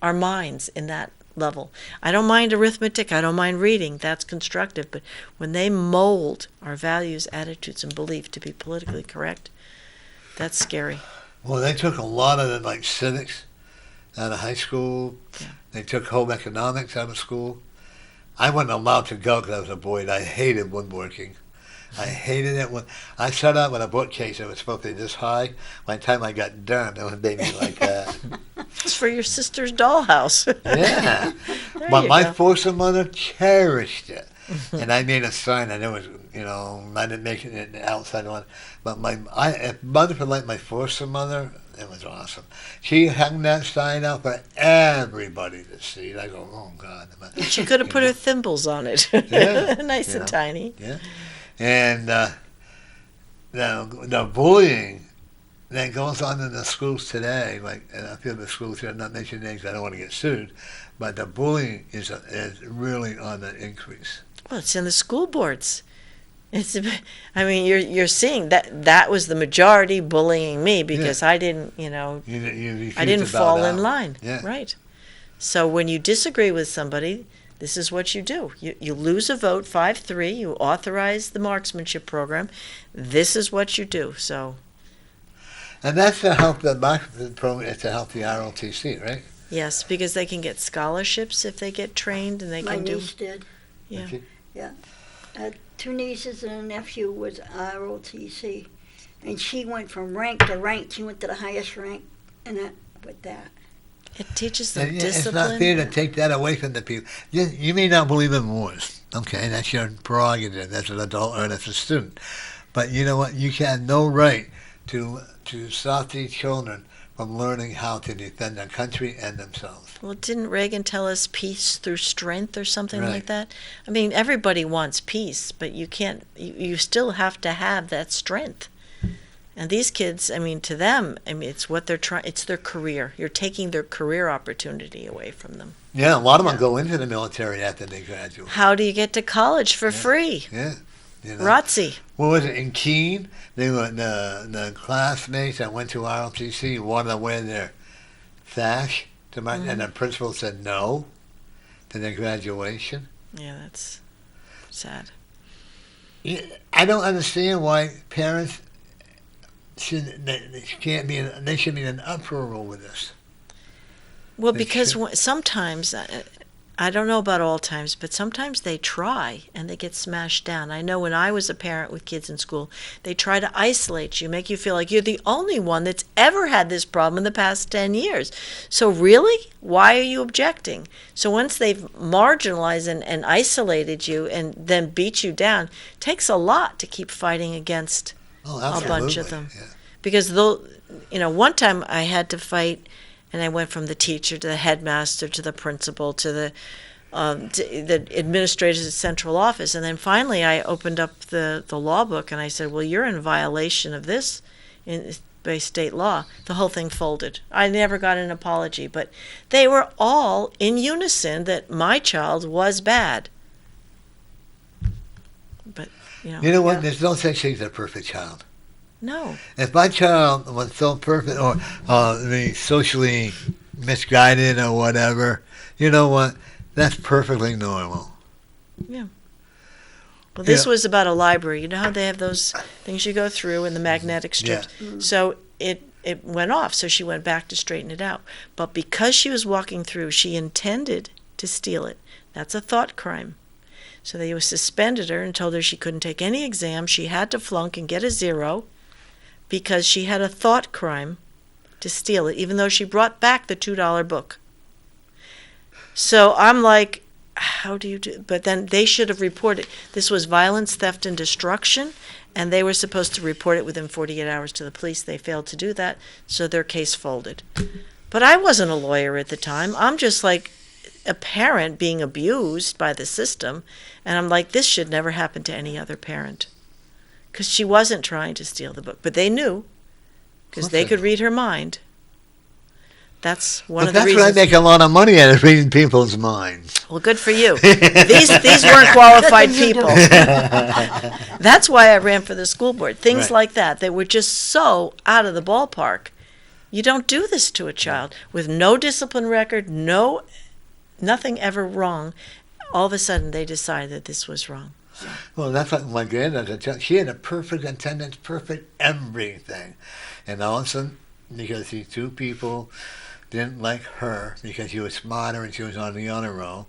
our minds in that level. I don't mind arithmetic, I don't mind reading, that's constructive, but when they mold our values, attitudes, and belief to be politically correct, that's scary. Well, they took a lot of the civics out of high school. Yeah. They took home economics out of school. I wasn't allowed to go because I was a boy, and I hated woodworking. I hated it. When I sat out with a bookcase that was supposed to be this high. By the time I got done, it was maybe like that. It's for your sister's dollhouse. Yeah. But my foster mother cherished it. And I made a sign, and it was, I didn't make it the outside one. But if mother was like my foster mother, it was awesome. She hung that sign out for everybody to see. I go, oh, God. She could have put her thimbles on it. Yeah. Nice and tiny. Yeah. And the bullying that goes on in the schools today, and I feel the schools here, I'm not mentioning names, I don't want to get sued, but the bullying is really on the increase. Well, it's in the school boards. You're seeing that was the majority bullying me because I didn't, I didn't fall in line. Yeah. Right. So when you disagree with somebody, this is what you do. You lose a vote 5-3. You authorize the marksmanship program. This is what you do. So. And that's to help the marksmanship program. It's to help the ROTC, right? Yes, because they can get scholarships if they get trained, and they My can do. My niece did. Yeah. Okay. Yeah. 2 nieces and a nephew was ROTC, and she went from rank to rank. She went to the highest rank, and with that. It teaches them discipline. It's not fair to take that away from the people. You may not believe in wars. Okay, that's your prerogative as an adult or as a student. But you know what? You have no right to stop these children from learning how to defend their country and themselves. Well, didn't Reagan tell us peace through strength or something Right. like that? I mean, everybody wants peace, but you can't. You still have to have that strength. And these kids, to them, it's what they're trying. It's their career. You're taking their career opportunity away from them. Yeah, a lot of them go into the military after they graduate. How do you get to college for free? Yeah. ROTC. What was it, in Keene? They were the classmates that went to ROTC wanted to wear their sash, and the principal said no to their graduation. Yeah, that's sad. Yeah, I don't understand why parents should be in an uproar over this. Well, They because should. sometimes, I don't know about all times, but sometimes they try and they get smashed down. I know when I was a parent with kids in school, they try to isolate you, make you feel like you're the only one that's ever had this problem in the past 10 years. So really, why are you objecting? So once they've marginalized and isolated you and then beat you down, it takes a lot to keep fighting against a bunch of them. Yeah. Because one time I had to fight, and I went from the teacher to the headmaster to the principal to the the administrators at central office. And then finally I opened up the law book and I said, well, you're in violation of this by state law. The whole thing folded. I never got an apology, but they were all in unison that my child was bad. But, You know what? There's no such thing as a perfect child. No. If my child was so perfect or socially misguided or whatever, you know what? That's perfectly normal. Yeah. Well, this was about a library. You know how they have those things you go through and the magnetic strips? Yeah. Mm-hmm. So it went off, so she went back to straighten it out. But because she was walking through, she intended to steal it. That's a thought crime. So they suspended her and told her she couldn't take any exam. She had to flunk and get a 0 because she had a thought crime to steal it, even though she brought back the $2 book. So I'm like, how do you do? But then they should have reported. This was violence, theft, and destruction, and they were supposed to report it within 48 hours to the police. They failed to do that, so their case folded. But I wasn't a lawyer at the time. I'm just like a parent being abused by the system, and I'm like, this should never happen to any other parent. Because she wasn't trying to steal the book, but they knew, because they could read her mind. That's one of the reasons. That's what I make a lot of money at, is reading people's minds. Well, good for you. These weren't qualified people. That's why I ran for the school board. Things like that. They were just so out of the ballpark. You don't do this to a child with no discipline record, nothing ever wrong. All of a sudden, they decided that this was wrong. So. Well, that's like my granddaughter. She had a perfect attendance, perfect everything. And all of a sudden, because these two people didn't like her because she was smarter and she was on the honor roll,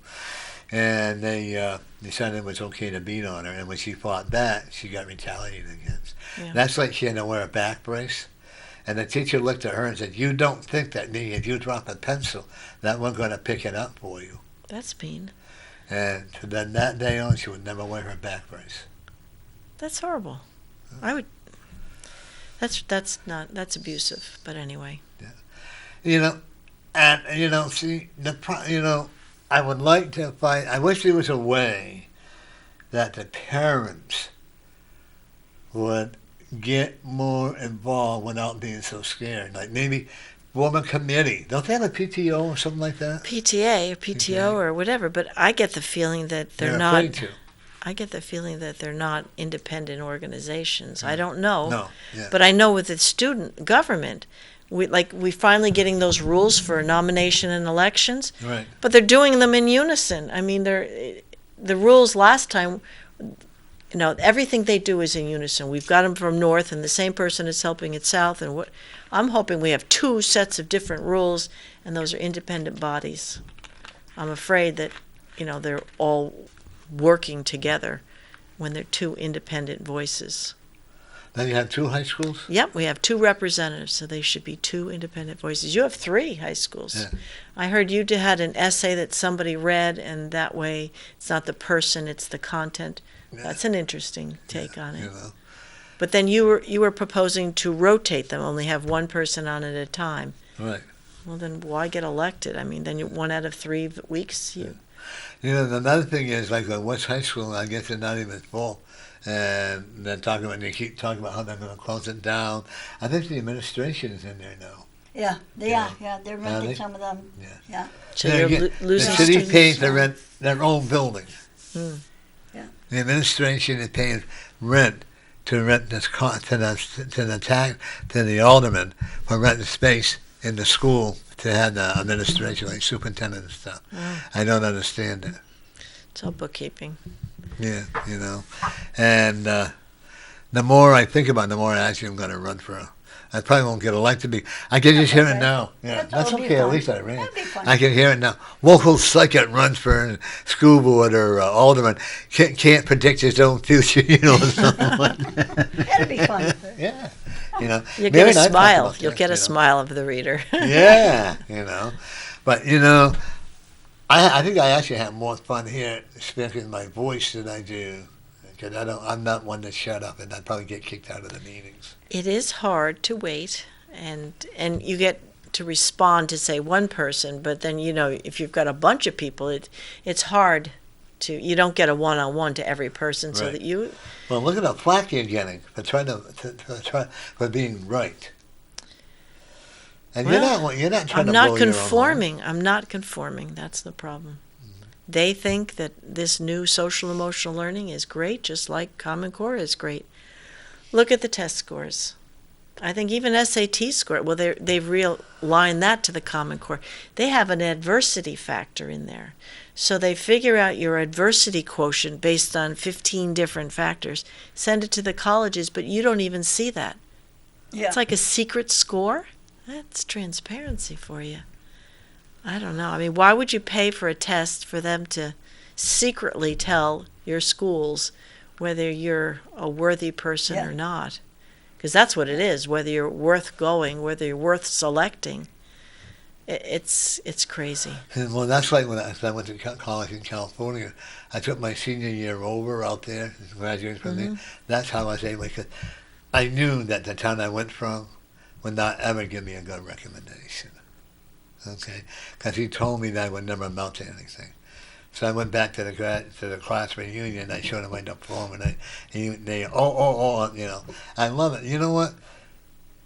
and they decided it was okay to beat on her. And when she fought back, she got retaliated against. Yeah. That's like she had to wear a back brace. And the teacher looked at her and said, "You don't think that if you drop a pencil, that we're going to pick it up for you." That's mean. And then that day on, she would never wear her back brace. That's horrible. I would. That's abusive. But anyway. Yeah. I would like to find. I wish there was a way that the parents would get more involved without being so scared. Like maybe form a committee. Don't they have a PTO or something like that? PTA or PTO or whatever. But I get the feeling that they're not. Afraid to. I get the feeling that they're not independent organizations. I don't know. No. Yeah. But I know with the student government, we finally getting those rules for nomination and elections. Right. But they're doing them in unison. I mean, the rules last time. Everything they do is in unison. We've got them from north, and the same person is helping it south. And I'm hoping we have 2 sets of different rules, and those are independent bodies. I'm afraid that, they're all working together when they're 2 independent voices. Then you have 2 high schools? Yep, we have 2 representatives, so they should be 2 independent voices. You have 3 high schools. Yeah. I heard you had an essay that somebody read, and that way it's not the person, it's the content. That's an interesting take on it. But then you were proposing to rotate them, only have one person on at a time. Right. Well, then why get elected? I mean, then 1 out of 3 weeks. Another thing is, like at West High School, I guess they're not even full. And they keep talking about how they're going to close it down. I think the administration is in there now. Yeah, they are. Yeah, they're renting some of them. Yeah. So you're losing the city students. pays to rent their own building. Hmm. The administration is paying rent to rent this to the alderman for renting space in the school to have the administration, like superintendent and stuff. Oh. I don't understand it. It's all bookkeeping. Yeah, and the more I think about it, the more actually I'm going to run for. I probably won't get elected. I can just hear it now. Yeah, that's okay. At least I ran. I can hear it now. Local psychic runs for school board or alderman can't predict his own future. That'd be fun. Yeah, You'll get a smile. You'll get a smile of the reader. Yeah, but I think I actually have more fun here speaking my voice than I do. Because I'm not one to shut up, and I'd probably get kicked out of the meetings. It is hard to wait, and you get to respond to, say, one person, but then, if you've got a bunch of people, it's hard to, you don't get a one-on-one to every person, so Right. that you... Well, look at the flack you're getting for for being right. And Well, you're not trying I'm to blow not your own conforming. I'm not conforming. That's the problem. They think that this new social emotional learning is great, just like Common Core is great. Look at the test scores. I think even SAT score, well, they've realigned that to the Common Core. They have an adversity factor in there. So they figure out your adversity quotient based on 15 different factors, send it to the colleges, but you don't even see that. Yeah. It's like a secret score. That's transparency for you. I don't know. I mean, why would you pay for a test for them to secretly tell your schools whether you're a worthy person or not? Because that's what it is, whether you're worth going, whether you're worth selecting. It's crazy. And, well, that's like when I went to college in California. I took my senior year over out there, graduating from there. That's how I was able, because I knew that the town I went from would not ever give me a good recommendation. Okay? Because he told me that I would never amount to anything. So I went back to the class reunion. I showed him my diploma, and they I love it. You know what?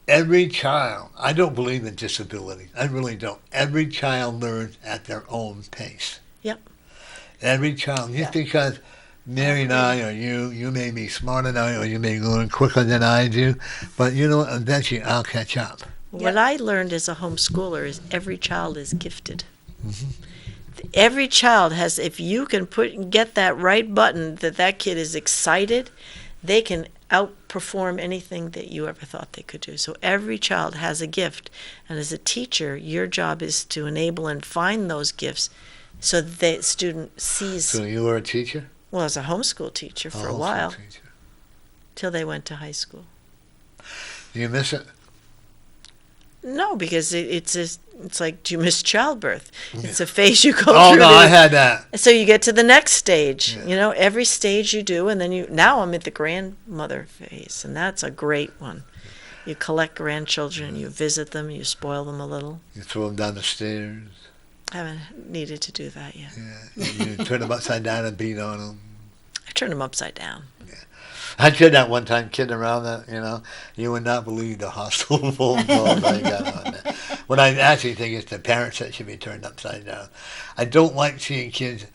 Every child, I don't believe in disability. I really don't. Every child learns at their own pace. Yep. Every child, just because Mary and I, or you may be smarter than I, or you may learn quicker than I do, but you know what? Eventually I'll catch up. What I learned as a homeschooler is every child is gifted. Every child has, if you can get that right button that kid is excited, they can outperform anything that you ever thought they could do. So every child has a gift, and as a teacher, your job is to enable and find those gifts so that the student sees. So you were a teacher? Well, as a homeschool teacher for a while, Teacher. till they went to high school. Do you miss it? No, because it's like, do you miss childbirth? It's a phase you go Oh, through. no, I had that. So you get to the next stage. Yeah. Every stage you do, and then now I'm at the grandmother phase, and that's a great one. You collect grandchildren, you visit them, you spoil them a little. You throw them down the stairs. I haven't needed to do that yet. Yeah. You turn them upside down and beat on them. I turned them upside down. I did that one time, kidding around that, you would not believe the hostile phone calls I got on that. What I actually think is the parents that should be turned upside down. I don't like seeing kids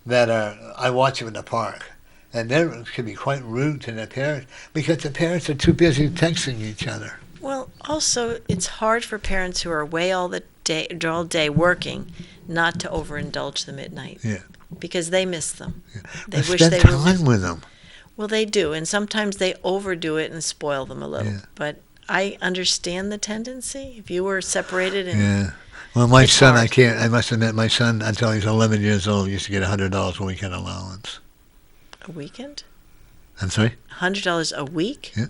I watch them in the park, and they can be quite rude to their parents because the parents are too busy texting each other. Well, also, it's hard for parents who are away all day working not to overindulge them at night. Yeah. Because they miss them. Yeah. They But wish spend they time with them. Well, they do, and sometimes they overdo it and spoil them a little. Yeah. But I understand the tendency. If you were separated and Yeah. Well, my son, hard. I must admit, my son, until he was 11 years old, used to get $100 a weekend allowance. a weekend, I'm sorry? $100 a week. Yeah.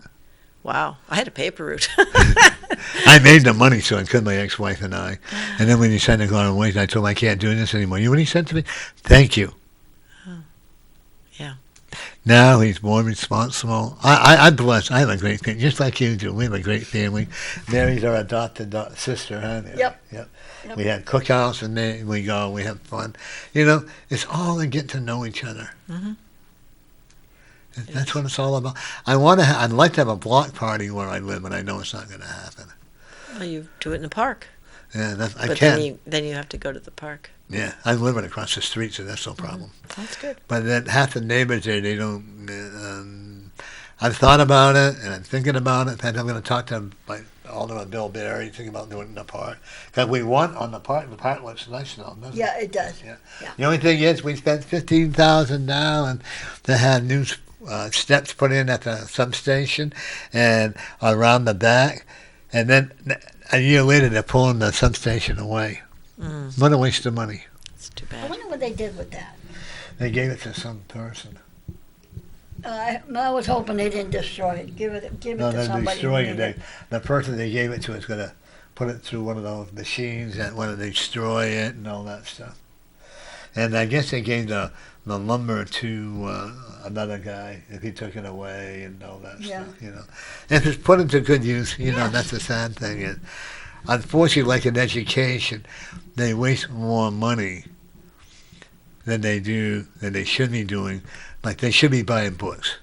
Wow, I had a paper route. I made the money, so I could, my ex-wife and I. And then when he signed the going wage, I told him I can't do this anymore. You know what he said to me? Thank you. Yeah. Now he's more responsible. I'm blessed. I have a great family, just like you do. We have a great family. Mary's our adopted sister, huh? Yep. We had cookouts, and then we go, we have fun. It's all to get to know each other. Mm-hmm. That's what it's all about. I'd like to have a block party where I live, but I know it's not going to happen. Well, you do it in the park. Yeah, I But can. then you have to go to the park. Yeah, I'm living across the street, so that's no problem. That's good. But then half the neighbors there, they don't. I've thought about it, and I'm thinking about it. In fact, I'm going to talk to my Alderman Bill Berry, thinking about doing it in the park. Because we want on the park. The park looks nice now, doesn't it? Yeah, it does. Yeah. Yeah. The only thing is, we spent $15,000 now, and to have new steps put in at the substation and around the back, and then a year later they're pulling the substation away. What a waste of money. It's too I bad. wonder what they did with that. They gave it to some person. I was hoping they didn't destroy it. Give it No, to they're somebody. who destroying needed it. The person they gave it to is going to put it through one of those machines that want to destroy it and all that stuff. And I guess they gave the lumber to another guy if he took it away and all that Yeah. stuff. If it's put into good use, that's the sad thing. unfortunately, like in education, they waste more money than they should be doing. Like they should be buying books.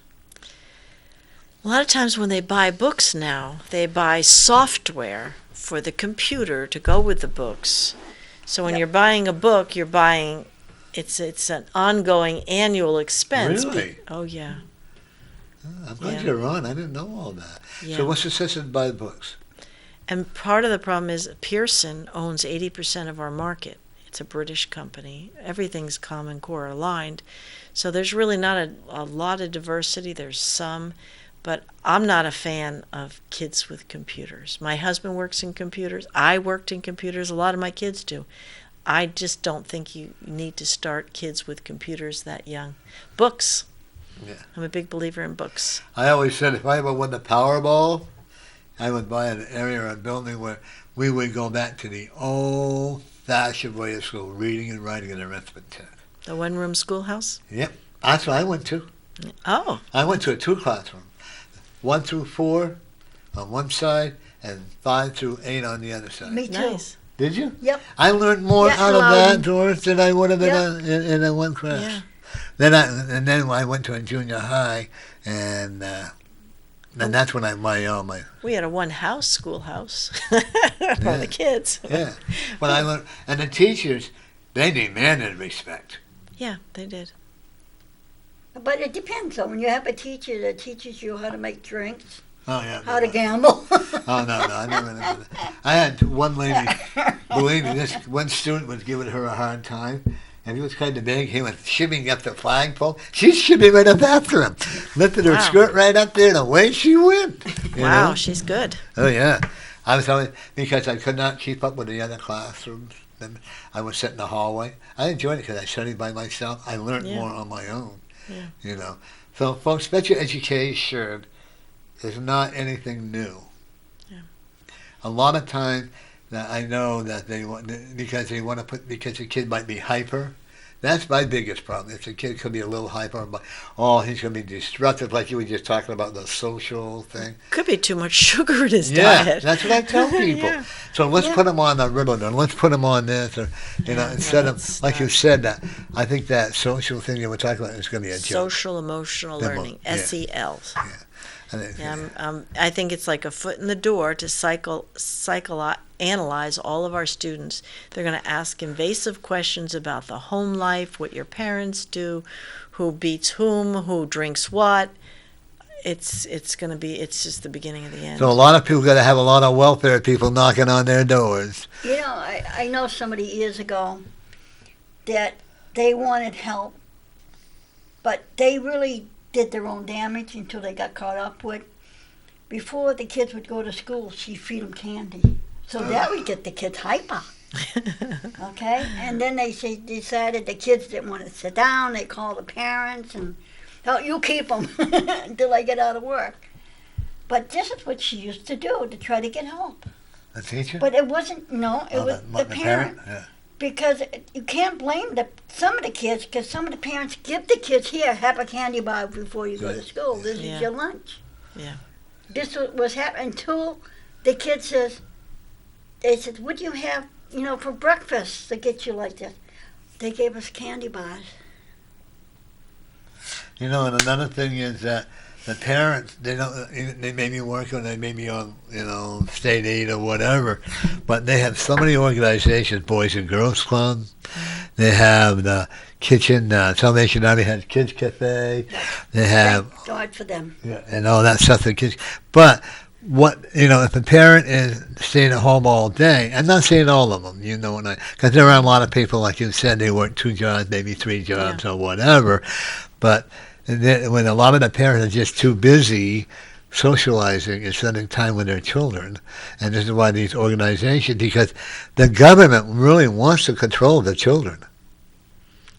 A lot of times when they buy books now, they buy software for the computer to go with the books. So when you're buying a book, you're buying, it's an ongoing annual expense. Really? Oh, yeah. I'm glad you're on. I didn't know all that. Yeah. So what's the system to buy books? And part of the problem is Pearson owns 80% of our market. It's a British company. Everything's Common Core aligned. So there's really not a lot of diversity. There's some. But I'm not a fan of kids with computers. My husband works in computers. I worked in computers. A lot of my kids do. I just don't think you need to start kids with computers that young. Books. Yeah. I'm a big believer in books. I always said if I ever won the Powerball, I would buy an area or a building where we would go back to the old-fashioned way of school, reading and writing and arithmetic. The one-room schoolhouse? Yep. That's what I went to. Oh. I went to a 2-classroom. 1 through 4 on one side and 5 through 8 on the other side. Me too. Nice. Did you? Yep. I learned more Yeah, out of that, loud. Doris, than I would have in a one class. Yeah. Then I went to a junior high, and that's when my We had a one-house schoolhouse for the kids. yeah. When I learned, and the teachers, they demanded respect. Yeah, they did. But it depends on when you have a teacher that teaches you how to make drinks, Oh yeah. how to gamble. Oh no, I never did that. I had one lady. Believe me, this one student was giving her a hard time. And he was kind of big. He was shimmying up the flagpole. She's shimmying right up after him. Lifted her skirt right up there, and away she went. You Wow, know? she's good. Oh, yeah. I was always, because I could not keep up with the other classrooms. Then I would sit in the hallway. I enjoyed it because I studied by myself. I learned more on my own. Yeah. You know. So, folks, special education is not anything new. Yeah. A lot of times, that I know that they want because the kid might be hyper. That's my biggest problem. If the kid could be a little hyper, but he's going to be disruptive, like you were just talking about the social thing. Could be too much sugar in his Yeah, diet. that's what I tell people. Yeah. So let's put him on a Ritalin. Let's put him on this, or instead of like you said that. I think that social thing you were talking about is going to be a joke. Social emotional learning, SEL. I think it's like a foot in the door to analyze all of our students. They're going to ask invasive questions about the home life, what your parents do, who beats who drinks what. It's just the beginning of the end. So a lot of people got to have a lot of welfare people knocking on their doors. You know, I know somebody years ago that they wanted help, but they really did their own damage until they got caught up with. Before the kids would go to school, she'd feed them candy. So that would get the kids hyper. Okay? And then they decided the kids didn't want to sit down. They called the parents and, "Oh, you keep them until I get out of work." But this is what she used to do to try to get help. The teacher? But it wasn't, no, it was the parent. Yeah. Because you can't blame some of the kids, because some of the parents give the kids, "Here, have a candy bar before you go to school. This is your lunch." Yeah. This was happening until the kid says, they said, "What do you have, for breakfast to get you like this?" They gave us candy bars. And another thing is that the parents, they may be working, they may be on, state aid or whatever, but they have so many organizations, Boys and Girls Club. They have the kitchen, Salvation Army has Kids Cafe. They have... Thank God for them. Yeah, and all that stuff, the kids. But if the parent is staying at home all day, I'm not saying all of them, because there are a lot of people, like you said, they work 2 jobs, maybe 3 jobs or whatever, but when a lot of the parents are just too busy socializing and spending time with their children, and this is why these organizations, because the government really wants to control the children.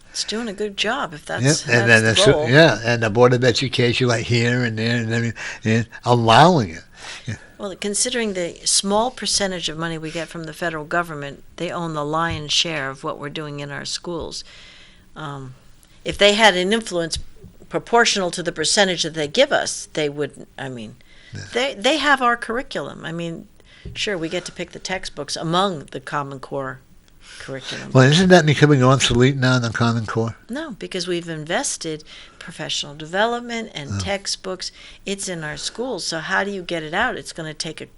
It's doing a good job if that's, and that's the goal. And the Board of Education, like here and there and everything, allowing it. Yeah. Well, considering the small percentage of money we get from the federal government, they own the lion's share of what we're doing in our schools. If they had an influence proportional to the percentage that they give us, they would, they have our curriculum. Sure, we get to pick the textbooks among the Common Core curriculum. Well, isn't that becoming obsolete now in the Common Core? No, because we've invested professional development and textbooks. It's in our schools. So how do you get it out? It's going to take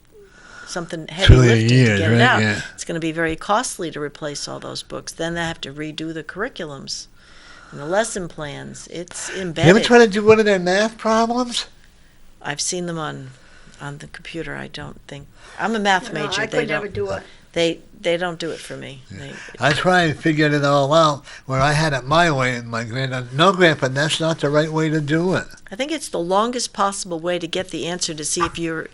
something heavy 2 lifting years, to get it right? out. Yeah. It's going to be very costly to replace all those books. Then they have to redo the curriculums and the lesson plans. It's You ever embedded. try to do one of their math problems? I've seen them on the computer. I don't think I'm a math No, major. I They could never don't. do it. They don't do it for me. I try and figure it all out where I had it my way, and my granddad, no, Grandpa, that's not the right way to do it. I think it's the longest possible way to get the answer to see if your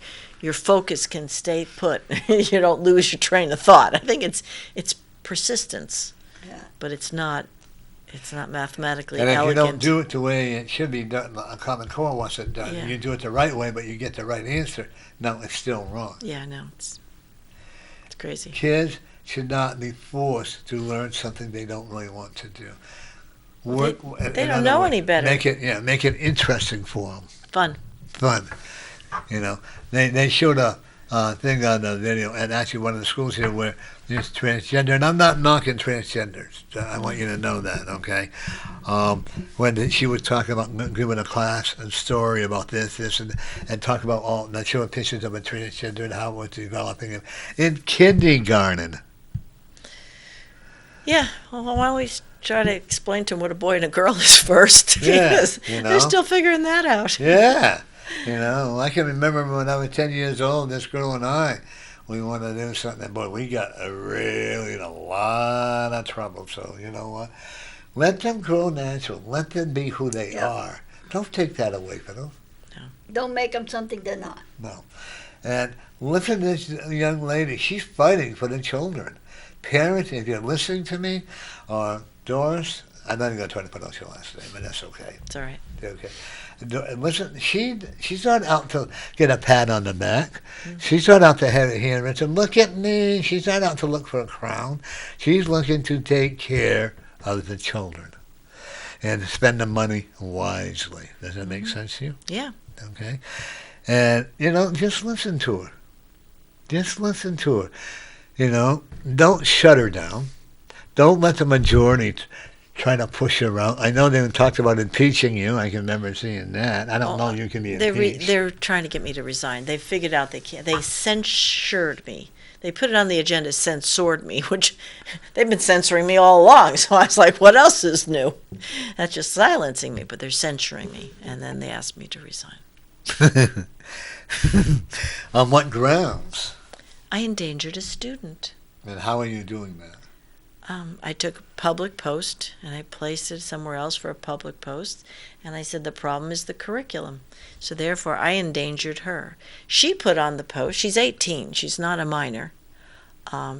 focus can stay put. You don't lose your train of thought. I think it's persistence, Yeah. but it's not mathematically And if elegant. you don't do it the way it should be done, a Common Core wants it done. Yeah. You do it the right way, but you get the right answer. No, it's still wrong. Yeah, no, it's crazy. Kids should not be forced to learn something they don't really want to do. Work. They in don't other know words, any better. Make it interesting for them. Fun. You know, they showed a thing on the video at actually one of the schools here where there's transgender, and I'm not knocking transgenders. I want you to know that, okay? When she was talking about giving a class a story about this, and talk about all, and showing pictures of a transgender and how it was developing in kindergarten. Yeah. Well, why don't we try to explain to them what a boy and a girl is first? Yeah, Because you know. they're still figuring that out. Yeah. You know, I can remember when I was 10 years old, this girl and I, we wanted to do something, and boy, we got really in a lot of trouble. So, you know what? Let them grow natural. Let them be who they Yeah. are. Don't take that away from them. Don't make them something they're not. No. And listen to this young lady. She's fighting for the children. Parents, if you're listening to me, or Doris, I'm not even going to try to pronounce your last name, but that's okay. It's all right. Okay. Listen, she's not out to get a pat on the back. She's not out to have a hand written. Look at me. She's not out to look for a crown. She's looking to take care of the children and spend the money wisely. Does that make sense to you? Yeah. Okay. And, you know, just listen to her. Just listen to her. You know, don't shut her down. Don't let the majority try to push her out. I know they talked about impeaching you. I can remember seeing that. I don't know you can be impeached. They're trying to get me to resign. They figured out they can't. They censured me. They put it on the agenda, censored me, which they've been censoring me all along. So I was like, what else is new? That's just silencing me, but they're censoring me. And then they asked me to resign. On what grounds? I endangered a student. And how are you doing that? I took a public post and I placed it somewhere else for a public post, and I said the problem is the curriculum. So therefore I endangered her. She put on the post, she's 18, she's not a minor,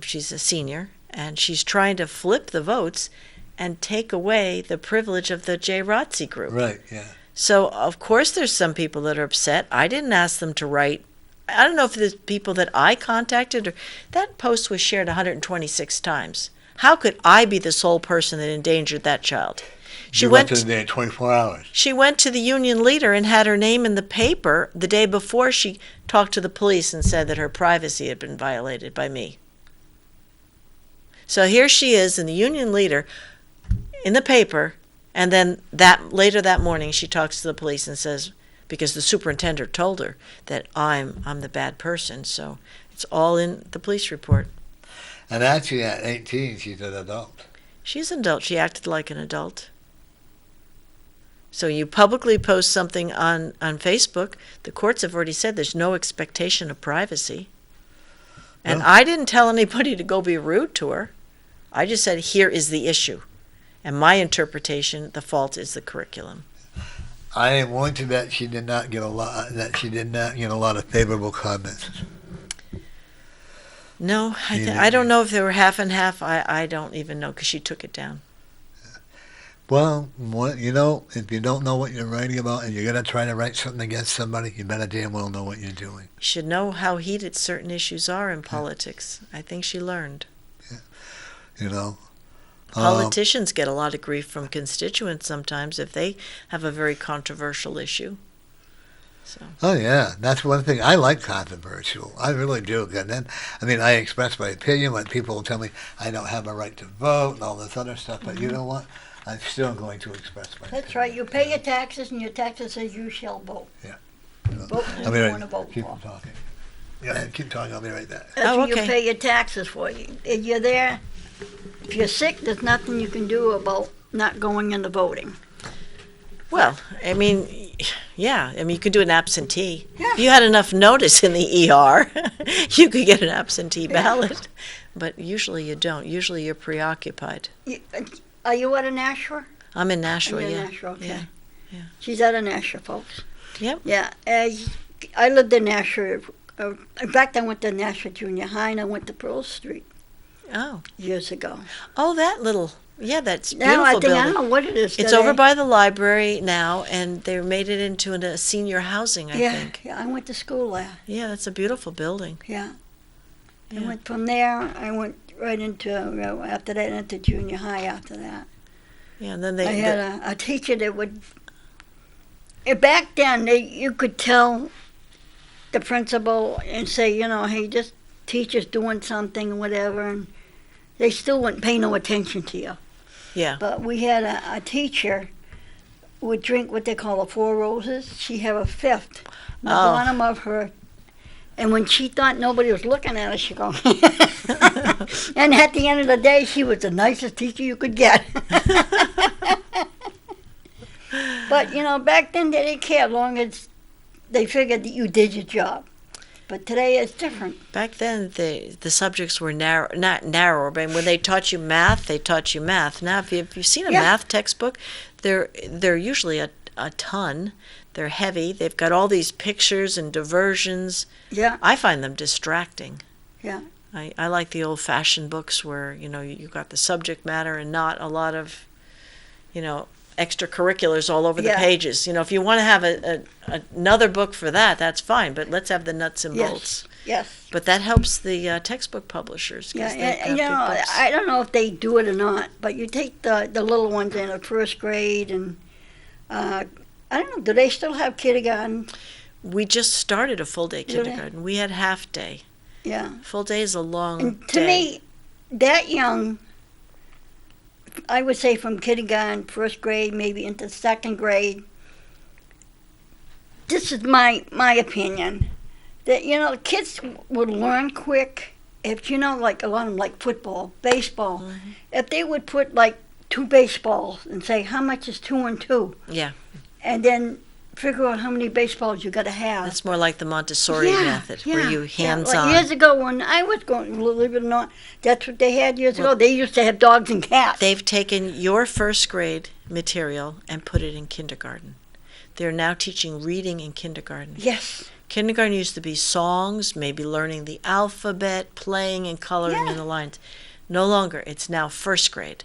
she's a senior, and she's trying to flip the votes and take away the privilege of the J. Rotzi group. Right, yeah. So of course there's some people that are upset. I didn't ask them to write. I don't know if the people that I contacted, or that post was shared 126 times. How could I be the sole person that endangered that child? You went to the day in 24 hours. She went to the union leader and had her name in the paper the day before she talked to the police and said that her privacy had been violated by me. So here she is, and the union leader in the paper, and then later that morning she talks to the police and says, because the superintendent told her that I'm the bad person, so it's all in the police report. And actually, at 18, she's an adult. She's an adult. She acted like an adult. So you publicly post something on Facebook. The courts have already said there's no expectation of privacy. And No. I didn't tell anybody to go be rude to her. I just said, here is the issue. And my interpretation, the fault is the curriculum. I am willing to bet she did not get a lot. That she did not get a lot of favorable comments. No, Neither I don't did. know if they were half and half. I don't even know because she took it down. Well, you know, if you don't know what you're writing about and you're going to try to write something against somebody, you better damn well know what you're doing. You should know how heated certain issues are in politics. I think she learned. You know. Politicians get a lot of grief from constituents sometimes if they have a very controversial issue. So Oh yeah, that's one thing. I like controversial. I really do. And then, I mean, I express my opinion when people will tell me I don't have a right to vote and all this other stuff. But you know what? I'm still going to express my opinion. That's right. You pay your taxes, and your taxes says you shall vote. Yeah. Vote who I mean, you want to vote keep for. talking. Yeah, keep talking. I'll be right back. That's Oh, what you okay. pay your taxes for. If you're there, if you're sick, there's nothing you can do about not going into voting. well, I mean, yeah, I mean you could do an absentee. Yeah. If you had enough notice in the ER, you could get an absentee Yeah. ballot. But usually you don't. Usually you're preoccupied. Are you out of Nashua? I'm in Nashua, You're in yeah. Nashua, okay. Yeah, yeah. She's out of Nashua, folks. Yep. Yeah, I lived in Nashua. In fact, I went to Nashua Junior High, and I went to Pearl Street Oh. years ago. Oh, that little, yeah, that's Now beautiful I think I building. don't know what it is. It's today. over by the library now, and they made it into a senior housing, I Yeah, think. yeah. I went to school there. Yeah, that's a beautiful building. Yeah. I Yeah. went from there. I went right into after that into junior high. After that, Yeah, and then I had a teacher that would. Back then, you could tell the principal and say, hey, this teacher's doing something or whatever, and they still wouldn't pay no attention to you. yeah. But we had a teacher who would drink what they call the Four Roses. She had a fifth, in the Oh. bottom of her. And when she thought nobody was looking at her, she'd go. And at the end of the day, she was the nicest teacher you could get. But, back then they didn't care as long as they figured that you did your job. But today it's different. Back then, the subjects were not narrower, but when they taught you math, they taught you math. Now, if you've seen a Yeah. math textbook, they're usually a ton. They're heavy. They've got all these pictures and diversions. Yeah, I find them distracting. yeah. I like the old-fashioned books where, you got the subject matter and not a lot of, extracurriculars all over the Yeah. pages. If you want to have another book for that, that's fine, but let's have the nuts and Yes. bolts. Yes. But that helps the textbook publishers. 'Cause Yeah, they've and, got big books. I don't know if they do it or not, but you take the little ones in the first grade, and I don't know, do they still have kindergarten? We just started a full-day Do they? kindergarten. We had half-day. Yeah. Full day is a long And to day. me, that young, I would say from kindergarten, first grade, maybe into second grade, this is my opinion, that, kids would learn quick if, like a lot of them like football, baseball, Mm-hmm. if they would put like 2 baseballs and say, how much is 2 and 2? Yeah. And then figure out how many baseballs you got to have. That's more like the Montessori method, where you hands-on. Like years ago when I was going, believe it or not, that's what they had years ago. They used to have dogs and cats. They've taken your first grade material and put it in kindergarten. They're now teaching reading in kindergarten. Yes. Kindergarten used to be songs, maybe learning the alphabet, playing and coloring Yeah. in the lines. No longer. It's now first grade.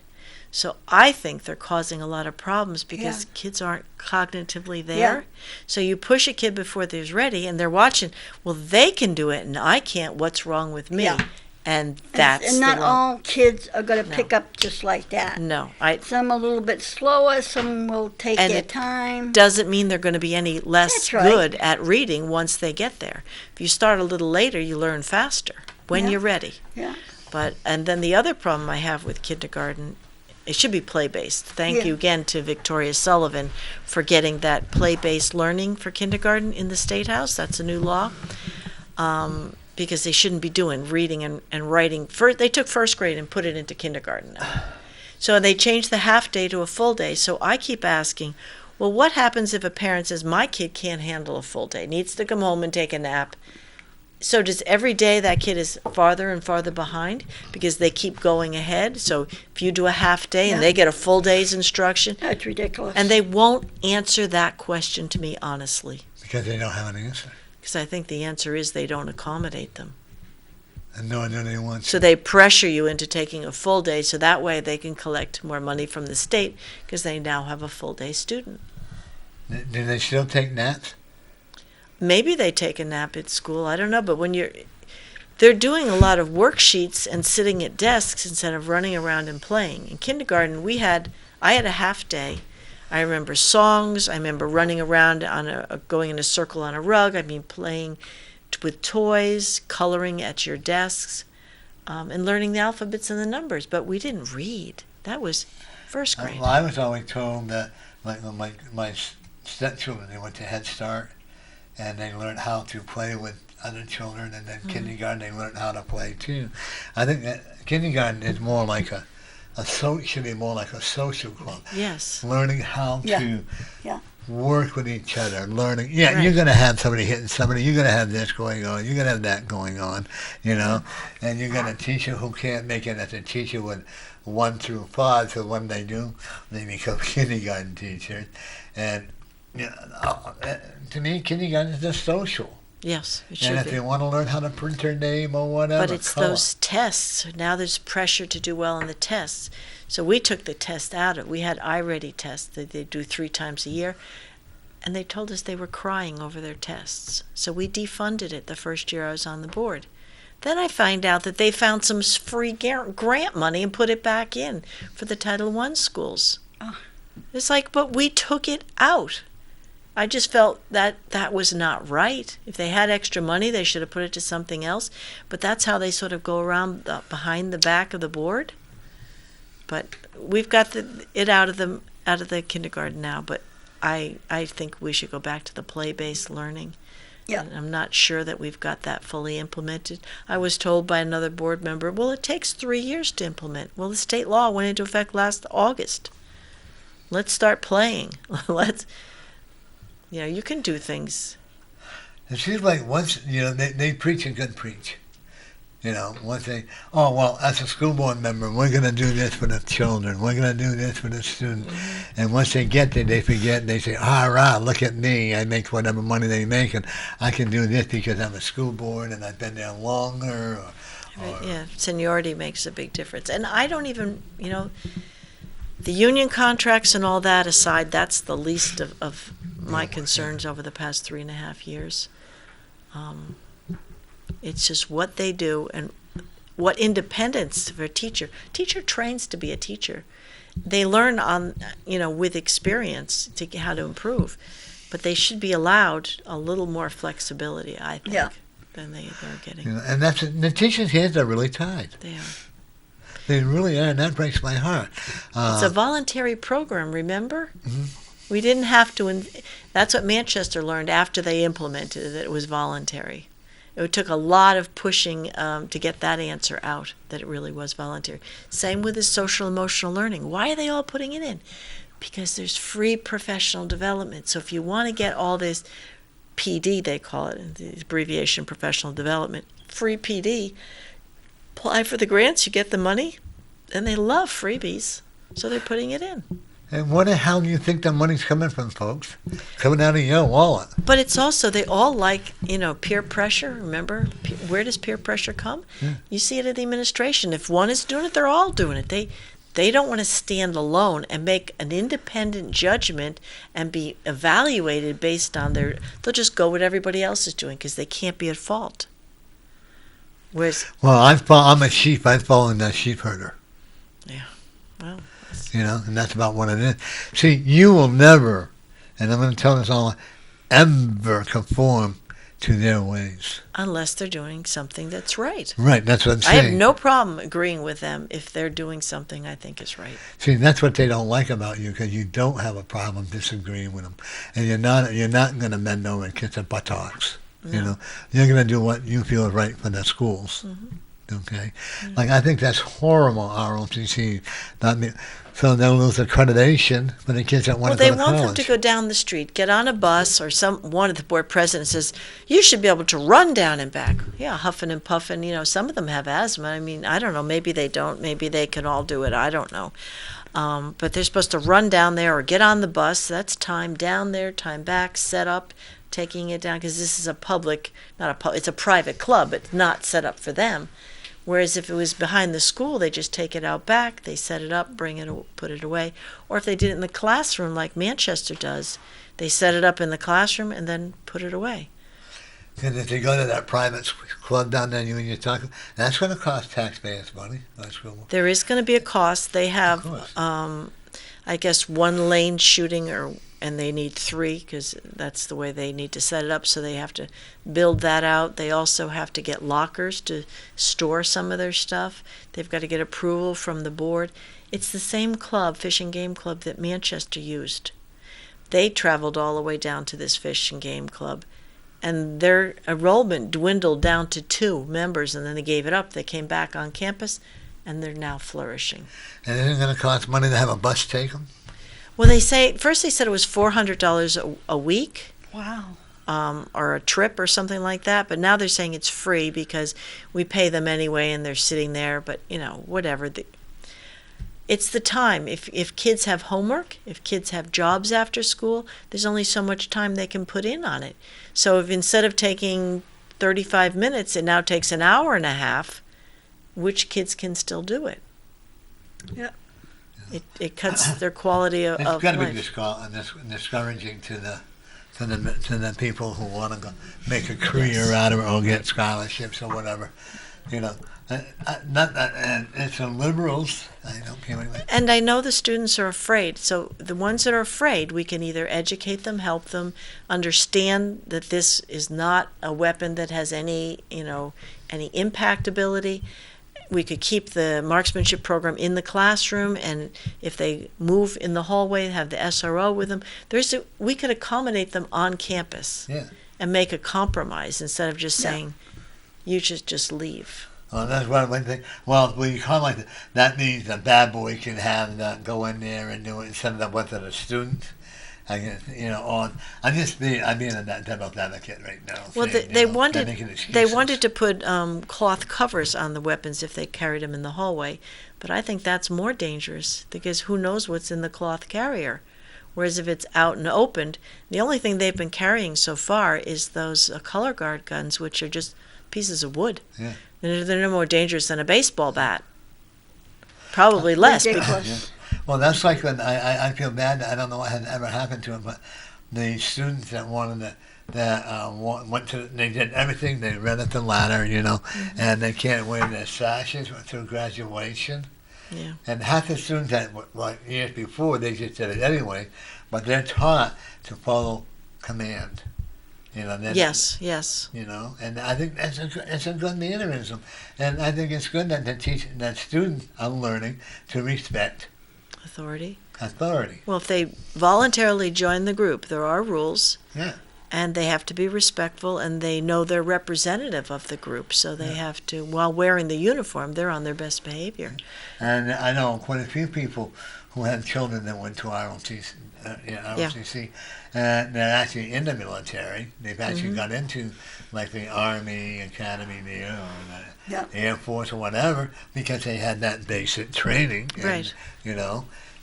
So I think they're causing a lot of problems because kids aren't cognitively there. Yeah. So you push a kid before they're ready, and they're watching, well, they can do it, and I can't. What's wrong with me? Yeah. And that's and not the wrong. all kids are going to No. pick up just like that. No, Some a little bit slower. Some will take And their it time. doesn't mean they're going to be any less That's right. good at reading once they get there. If you start a little later, you learn faster when Yeah. you're ready. Yeah. And then the other problem I have with kindergarten, it should be play-based. Thank Yeah. you again to Victoria Sullivan for getting that play-based learning for kindergarten in the State House. That's a new law. Because they shouldn't be doing reading and writing. They took first grade and put it into kindergarten now. So they changed the half day to a full day. So I keep asking, well, what happens if a parent says, my kid can't handle a full day, needs to come home and take a nap? So does every day that kid is farther and farther behind because they keep going ahead? So if you do a half day and Yeah. they get a full day's instruction, That's ridiculous. and they won't answer that question to me honestly, Because they don't have an answer. because I think the answer is they don't accommodate them. And no one really wants So they pressure you into taking a full day so that way they can collect more money from the state because they now have a full day student. Do they still take naps? Maybe they take a nap at school, I don't know, but they're doing a lot of worksheets and sitting at desks instead of running around and playing. In kindergarten, I had a half day. I remember songs. I remember running around going in a circle on a rug. I mean, playing with toys, coloring at your desks, and learning the alphabets and the numbers. But we didn't read. That was first grade. Well, I was always told that my stepchildren, they went to Head Start, and they learned how to play with other children, and then kindergarten they learned how to play too. I think that kindergarten is more like should be more like a social club. Yes. Learning how to work with each other, learning. Yeah, Right. you're going to have somebody hitting somebody. You're going to have this going on. You're going to have that going on, and you're going to teach you who can't make it as a teacher with 1 through 5. So when they do, they become kindergarten teachers. And to me, kindergarten is just social. Yes, it And should if be. they want to learn how to print their name or whatever, But it's color. those tests. Now there's pressure to do well on the tests. So we took the test out of it. We had iReady tests that they do 3 times a year. And they told us they were crying over their tests. So we defunded it the first year I was on the board. Then I find out that they found some free grant money and put it back in for the Title I schools. Oh. It's like, but we took it out. I just felt that that was not right. If they had extra money, they should have put it to something else. But that's how they sort of go around behind the back of the board. But we've got it out of the kindergarten now. But I think we should go back to the play-based learning. Yeah. And I'm not sure that we've got that fully implemented. I was told by another board member, well, it takes 3 years to implement. Well, the state law went into effect last August. Let's start playing. You can do things. It seems like once, they preach and good preach. Once they, as a school board member, we're going to do this for the children. We're going to do this for the students. And once they get there, they forget. They say, look at me. I make whatever money they make, and I can do this because I'm a school board and I've been there longer. Yeah, seniority makes a big difference. And I don't even, the union contracts and all that aside, that's the least of my concerns over the past 3.5 years. It's just what they do and what independence for a teacher. Teacher trains to be a teacher. They learn with experience how to improve, but they should be allowed a little more flexibility, I think, than they're getting. And that's the teachers' hands are really tied. They are. They really are, and that breaks my heart. It's a voluntary program, remember? Mm-hmm. We didn't have to. That's what Manchester learned after they implemented it, that it was voluntary. It took a lot of pushing to get that answer out, that it really was voluntary. Same with the social emotional learning. Why are they all putting it in? Because there's free professional development. So if you want to get all this PD, they call it, the abbreviation professional development, free PD, apply for the grants, you get the money, and they love freebies, so they're putting it in. And where the hell do you think the money's coming from, folks? Coming out of your wallet. But it's also, they all like, peer pressure. Remember, where does peer pressure come? Yeah. You see it at the administration. If one is doing it, they're all doing it. They don't want to stand alone and make an independent judgment and be evaluated based on they'll just go what everybody else is doing because they can't be at fault. Whereas, Well, I'm a sheep. I fall in that sheep herder. yeah, well, And that's about what it is. See, you will never, and I'm going to tell this all, ever conform to their ways. unless they're doing something that's right. Right, that's what I'm I saying. have no problem agreeing with them if they're doing something I think is right. See, that's what they don't like about you, because you don't have a problem disagreeing with them, and you're not going to bend over and kiss their buttocks. No. You're going to do what you feel is right for the schools. Mm-hmm. Okay, like I think that's horrible. ROTC, so they'll lose accreditation for the kids that want to Well, go they to want college. them to go down the street, get on a bus, or one of the board presidents says, you should be able to run down and back. Yeah, huffing and puffing. Some of them have asthma. I mean, I don't know. Maybe they don't. Maybe they can all do it. I don't know. But they're supposed to run down there or get on the bus. That's time down there, time back, set up, taking it down, because this is it's a private club. It's not set up for them. Whereas if it was behind the school, they just take it out back, they set it up, put it away. Or if they did it in the classroom like Manchester does, they set it up in the classroom and then put it away. And if you go to that private club down there you're talking, that's going to cost taxpayers money. That's cool. There is going to be a cost. They have, Of course. I guess, 1 lane shooting, and they need 3 because that's the way they need to set it up. So they have to build that out. They also have to get lockers to store some of their stuff. They've got to get approval from the board. It's the same club, Fish and Game Club, that Manchester used. They traveled all the way down to this Fish and Game Club, and their enrollment dwindled down to 2 members, and then they gave it up. They came back on campus, and they're now flourishing. And isn't it going to cost money to have a bus take them? Well, first they said it was $400 a week. Wow. Or a trip or something like that, but now they're saying it's free because we pay them anyway and they're sitting there, but whatever. It's the time. If kids have homework, if kids have jobs after school, there's only so much time they can put in on it. So if instead of taking 35 minutes, it now takes an hour and a half, which kids can still do it? Yeah. It cuts their quality of life. It's got to be discouraging to the people who want to go make a career out of it or get scholarships or whatever. And it's the liberals. I don't care what. And I know the students are afraid. So the ones that are afraid, we can either educate them, help them understand that this is not a weapon that has any impact ability. We could keep the marksmanship program in the classroom, and if they move in the hallway, have the SRO with them. We could accommodate them on campus and make a compromise instead of just saying, you should just leave. Well, that's one thing. Well, when you call it, that means a bad boy can have go in there and do it instead of what the student. I'm being a devil's advocate right now. Well, they wanted to put cloth covers on the weapons if they carried them in the hallway, but I think that's more dangerous because who knows what's in the cloth carrier. Whereas if it's out and opened, the only thing they've been carrying so far is those color guard guns, which are just pieces of wood. Yeah. They're no more dangerous than a baseball bat. Probably less. Ridiculous. Well, that's like when I feel bad. I don't know what had ever happened to them, but the students that wanted went to, they did everything. They ran up the ladder, and they can't wear their sashes through graduation. Yeah. And half the students that years before, they just did it anyway, but they're taught to follow command. Yes. And I think it's a good mannerism, and I think it's good that students are learning to respect authority. Well, if they voluntarily join the group, there are rules. Yeah. And they have to be respectful, and they know they're representative of the group, so they have to, while wearing the uniform, they're on their best behavior. And I know quite a few people who have children that went to ROTC, and they're actually in the military. They've actually got into like the Army, Academy there, or the Air Force or whatever, because they had that basic training. Right.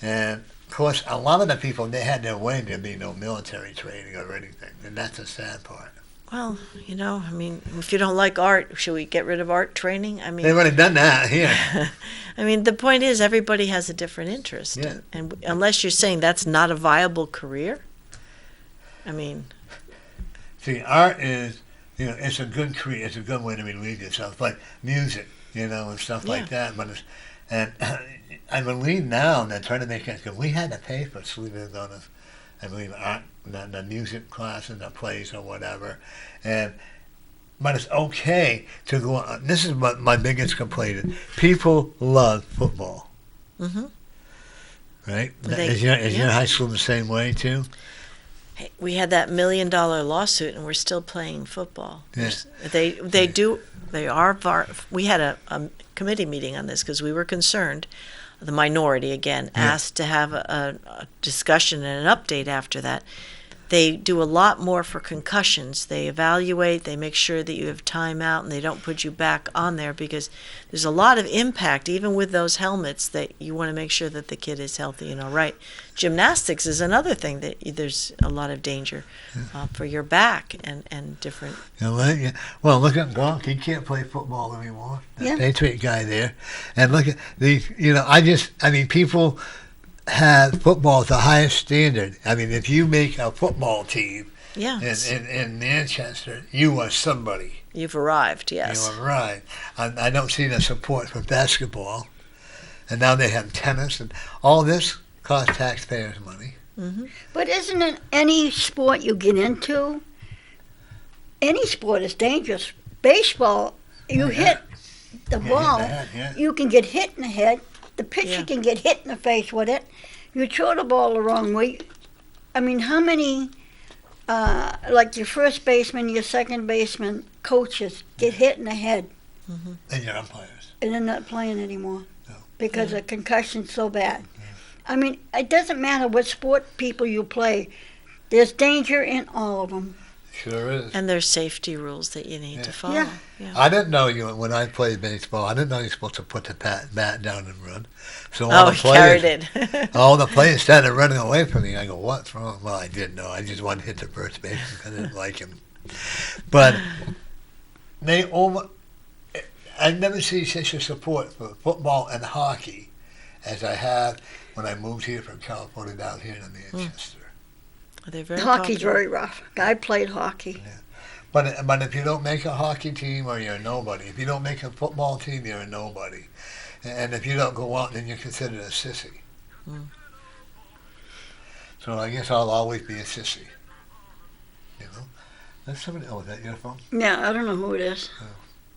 And of course, a lot of the people, they had their way. There'd be no military training or anything, and that's the sad part. Well, if you don't like art, should we get rid of art training? They've already done that here. The point is everybody has a different interest. Yeah. And unless you're saying that's not a viable career, See, art is, it's a good career. It's a good way to relieve yourself, like music, and stuff like that. But I believe now they're trying to make it, because we had to pay for sleeping on us. I believe art, the music class and the plays or whatever. But it's okay to go on. This is what my biggest complaint is. People love football. Mm-hmm. Right? Is your high school the same way too? Hey, we had that $1 million lawsuit and we're still playing football. Yes. We had a committee meeting on this because we were concerned. The minority, again, asked to have a discussion and an update after that. They do a lot more for concussions. They evaluate, they make sure that you have time out, and they don't put you back on there because there's a lot of impact, even with those helmets, that you want to make sure that the kid is healthy and all right. Gymnastics is another thing that there's a lot of danger for your back and different. Well, look at Gronk. He can't play football anymore. The Patriot guy there. And look at these, people have football at the highest standard. If you make a football team in Manchester, you are somebody. You've arrived, yes. You arrived. I don't see the support for basketball. And now they have tennis and all this costs taxpayers money. But isn't it any sport you get into, any sport is dangerous. Baseball, you hit the ball, you can get hit in the head. The pitcher can get hit in the face with it. You throw the ball the wrong way. I mean, how many, like your first baseman, your second baseman, coaches get hit in the head? And your umpires. And they're not playing anymore because Yeah. the concussion's so bad. I mean, it doesn't matter what sport people you play. There's danger in all of them. Sure is. And there's safety rules that you need to follow. Yeah. I didn't know when I played baseball. I didn't know you're supposed to put the bat down and run. So all the carried players, it. all the players started running away from me. I go, "What's wrong?" Well, I didn't know. I just wanted to hit the first baseman because I didn't like him. But I've never seen such a support for football and hockey as I have when I moved here from California down here to Manchester. They're very Hockey's popular. very rough. I played hockey. But if you don't make a hockey team, or you're a nobody. If you don't make a football team, you're a nobody. And if you don't go out, then you're considered a sissy. So I guess I'll always be a sissy. You know? That's somebody. Oh, is that your phone? Yeah, I don't know who it is.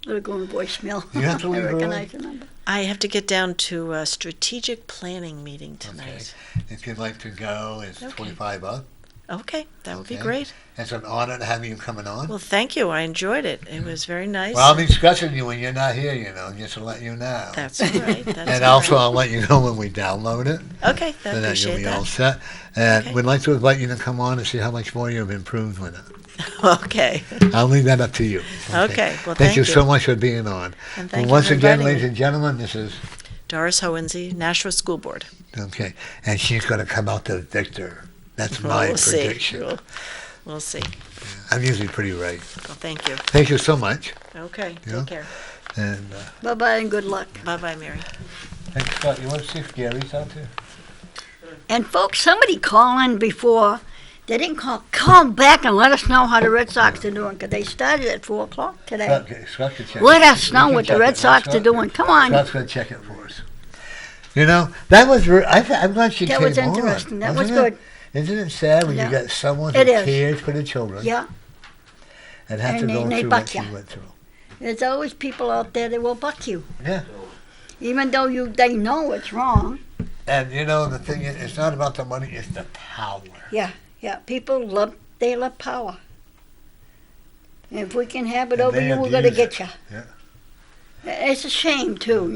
It'll go in voicemail. You have to leave I early? recognize the number. I have to get down to a strategic planning meeting tonight. If you'd like to go, it's $25 Okay, that would be Okay. great. It's an honor to have you coming on. Well, thank you. I enjoyed it. It was very nice. Well, I'll be discussing you when you're not here, just to let you know. That's all right. That's And all also, right. I'll let you know when we download it. Okay, I So that you'll appreciate be all that. set. And Okay. we'd like to invite you to come on and see how much more you've improved with it. Okay. I'll leave that up to you. Okay, well, Thank you thank so you. much for being on. And thank you Once for again, inviting ladies me. and gentlemen, this is, Doris Hohensee, Nashua School Board. okay, and she's going to come out the victor. That's my We'll see. prediction. We'll see. I'm usually pretty right. Well, thank you. Thank you so much. Okay, Yeah. take care. And Bye-bye and good luck. Bye-bye, Mary. thanks, Scott. You want to see if Gary's out there? And folks, somebody call in before. They didn't call back and let us know how the Red Sox are doing, because they started at 4 o'clock today. Scott can check Let it. us You know can what the check Red it. Sox are Scott- doing. Come on. Scott's going to check it for us. You know, that was. I'm glad she That came was on. interesting. That was Wasn't good. it? Isn't it sad when Yeah. you got someone who It is. cares for the children Yeah, and have to And go they through buck what she ya. went through? there's always people out there that will buck you, Yeah. even though they know it's wrong. And you know, the thing is, it's not about the money; it's the power. Yeah, people love power. And if we can have it And over they you, we're going to abuse get you. Yeah. It's a shame, too,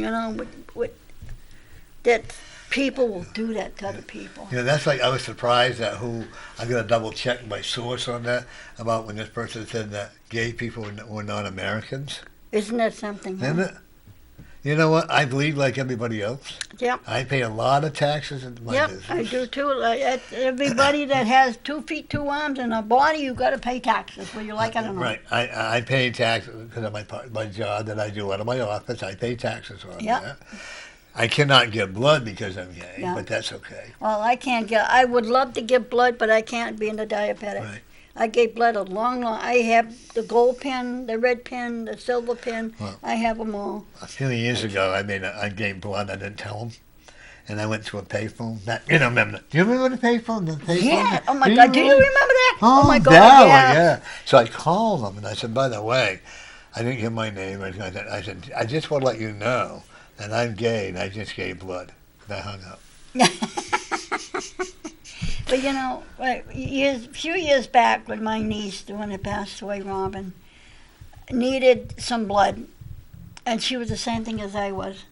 that people will do that to other people. You know, that's like I was surprised at who. I'm going to double check my source on that about when this person said that gay people were not Americans. Isn't that something? Isn't it? You know what? I bleed like everybody else. Yep. I pay a lot of taxes into my Yep, business. I do too. Everybody that has 2 feet, 2 arms, and a body, you got to pay taxes, whether you like it or not. Right. I pay taxes because of my job that I do out of my office. I pay taxes on Yep. that. I cannot give blood because I'm gay, Yeah. but that's okay. Well, I would love to give blood, but I can't being a diabetic. Right. I gave blood a long. I have the gold pin, the red pin, the silver pin. Well, I have them all. A few years ago, I gave blood. I didn't tell them. And I went to a payphone. Remember? Do you remember the payphone? Yeah. Oh my God. Do you remember that? Oh my God. that Yeah. one, yeah. So I called them and I said, by the way, I didn't give my name or anything like that. I said, I just want to let you know that I'm gay and I just gave blood. And I hung up. But you know, a few years back, when my niece, the one that passed away, Robin, needed some blood, and she was the same thing as I was,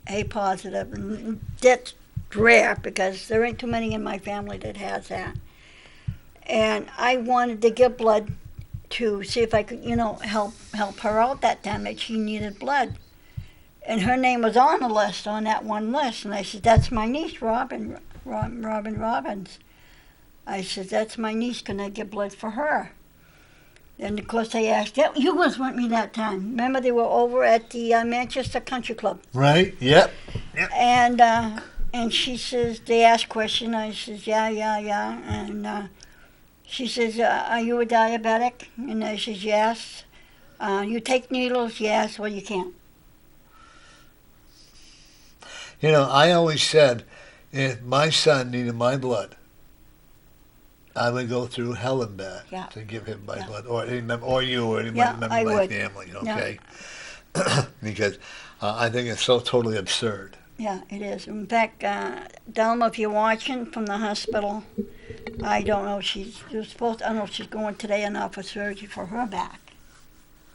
A positive, and that's rare because there ain't too many in my family that has that. And I wanted to give blood to see if I could, help her out that time that she needed blood. And her name was on the list, on that one list, and I said, "That's my niece, Robin Robbins." I said, "That's my niece. Can I give blood for her?" And of course they asked, "Yeah, you was with me that time. Remember they were over at the Manchester Country Club." Right? Yep. And she says, they asked question. I says, yeah. And she says, "Are you a diabetic?" And I says, "Yes." "You take needles?" "Yes." "Well, you can't." You know, I always said, if my son needed my blood, I would go through hell and back Yeah. to give him my Yeah. blood, or you, or any Yeah, member I of my would. family. Yeah. Okay, because I think it's so totally absurd. Yeah, it is. In fact, Delma, if you're watching from the hospital, I don't know. She was supposed. I don't know if she's going today or not for surgery for her back.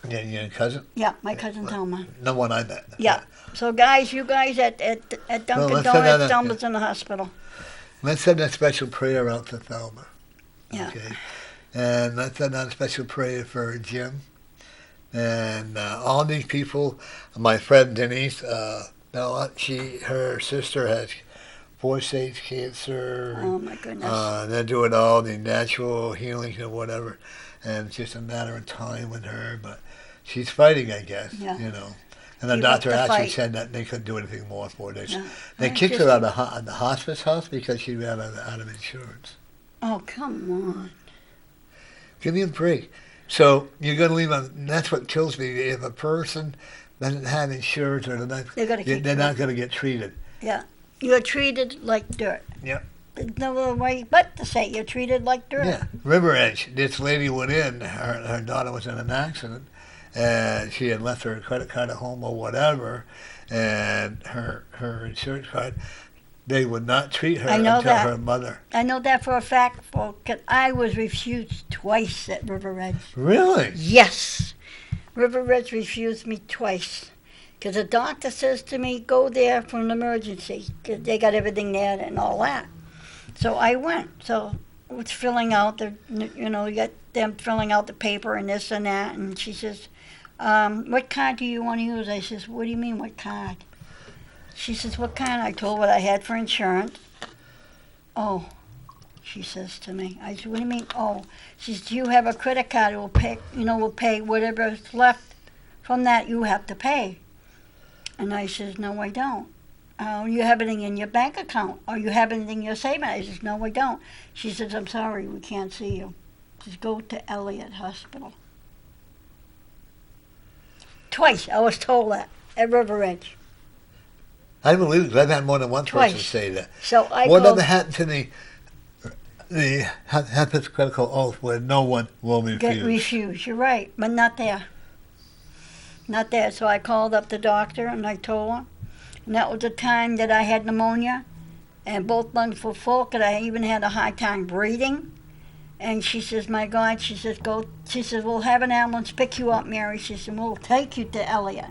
Yeah, your cousin? Yeah, my cousin Delma. No one I met. Yeah. So, guys, you guys at Dunkin' let's set that Donuts, up. Delma's in the hospital. Let's send a special prayer out to Thelma. Yeah. Okay. And let's send out a special prayer for Jim. And all these people, my friend Denise, her sister has 4-stage cancer. Oh my goodness. They're doing all the natural healing and whatever. And it's just a matter of time with her. But she's fighting, I guess, Yeah. And the Keep doctor up the actually fight. said that they couldn't do anything more for her. No. They I kicked just- her out of the hospice house because she ran out of insurance. Oh, come on. Give me a break. So you're going to leave them. That's what kills me. If a person doesn't have insurance or They're gonna keep they're them. not going to get treated. You're treated like dirt. Yep. There's no other way but to say you're treated like dirt. Yeah. River Edge. This lady went in. Her daughter was in an accident, and she had left her credit card at home or whatever, and her insurance card. They would not treat her I know until that. her mother. I know that for a fact, because I was refused twice at River Edge. Really? Yes. River Edge refused me twice. Because the doctor says to me, go there for an emergency, because they got everything there and all that. So I went. So I was filling out you got them filling out the paper and this and that. And she says, what card do you want to use? I says, what do you mean, what card? She says, what kind? I told her what I had for insurance. Oh, she says to me. I said, what do you mean? Oh, she says, do you have a credit card? We'll pay whatever's left from that you have to pay. And I says, no, I don't. You have anything in your bank account? Or you have anything in your savings? I says, no, I don't. She says, I'm sorry, we can't see you. Just go to Elliott Hospital. Twice I was told that at River Edge. I believe it. 'Cause I've had more than one person Twice. say that. So I What go, ever happened to the hypothetical oath where no one will refuse? get refused. You're right, but not there. Not there. So I called up the doctor and I told her. And that was the time that I had pneumonia and both lungs were full, because I even had a hard time breathing. And she says, my God, she says, go. She says, we'll have an ambulance pick you up, Mary. She said, we'll take you to Elliott.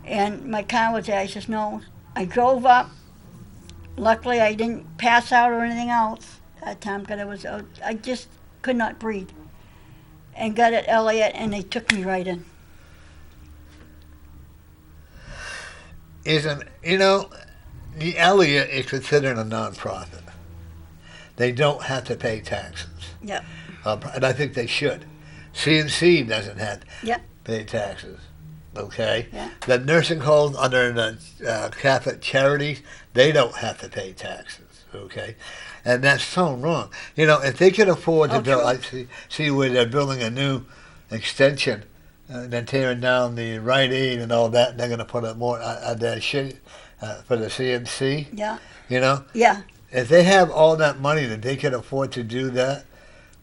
And my car was there. I says, no. I drove up. Luckily, I didn't pass out or anything else that time, because I just could not breathe. And got at Elliott, and they took me right in. The Elliott is considered a nonprofit. They don't have to pay taxes. Yep. And I think they should. CNC doesn't have to Yep. pay taxes. Okay? Yeah. The nursing homes under the Catholic Charities, they don't have to pay taxes. Okay? And that's so wrong. If they can afford to build, true. I see where they're building a new extension, they're tearing down the Rite Aid and all that, and they're going to put up more that shit for the CNC. Yeah. Yeah. If they have all that money that they can afford to do that,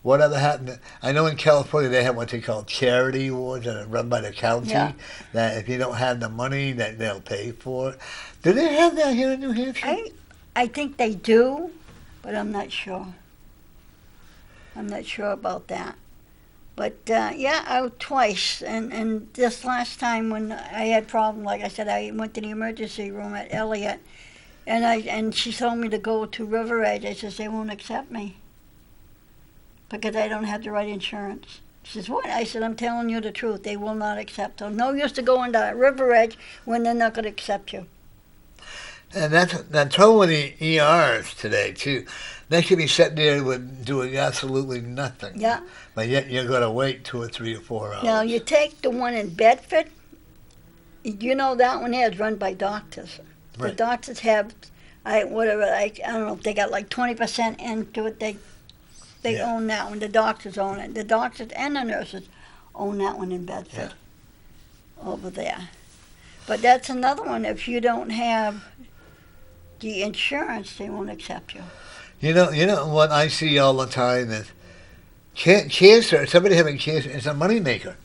whatever happened? I know in California they have what they call charity awards that are run by the county. Yeah. That if you don't have the money, that they'll pay for it. Do they have that here in New Hampshire? I think they do, but I'm not sure. I'm not sure about that. But out twice, and this last time when I had problems, like I said, I went to the emergency room at Elliott, and she told me to go to River Edge. I says they won't accept me because I don't have the right insurance. She says, what? I said, I'm telling you the truth. They will not accept. So no use to go into River Edge when they're not going to accept you. And that's so many ERs today too. They could be sitting there with doing absolutely nothing. Yeah. But yet you're going to wait 2 or 3 or 4 hours. Now you take the one in Bedford. That one there is run by doctors. The Right. doctors have, I don't know if they got like 20% into it. They Yeah. own that one. The doctors own it. The doctors and the nurses own that one in Bedford. Over there. But that's another one. If you don't have the insurance, they won't accept you. You know what I see all the time is cancer. Somebody having cancer is a moneymaker.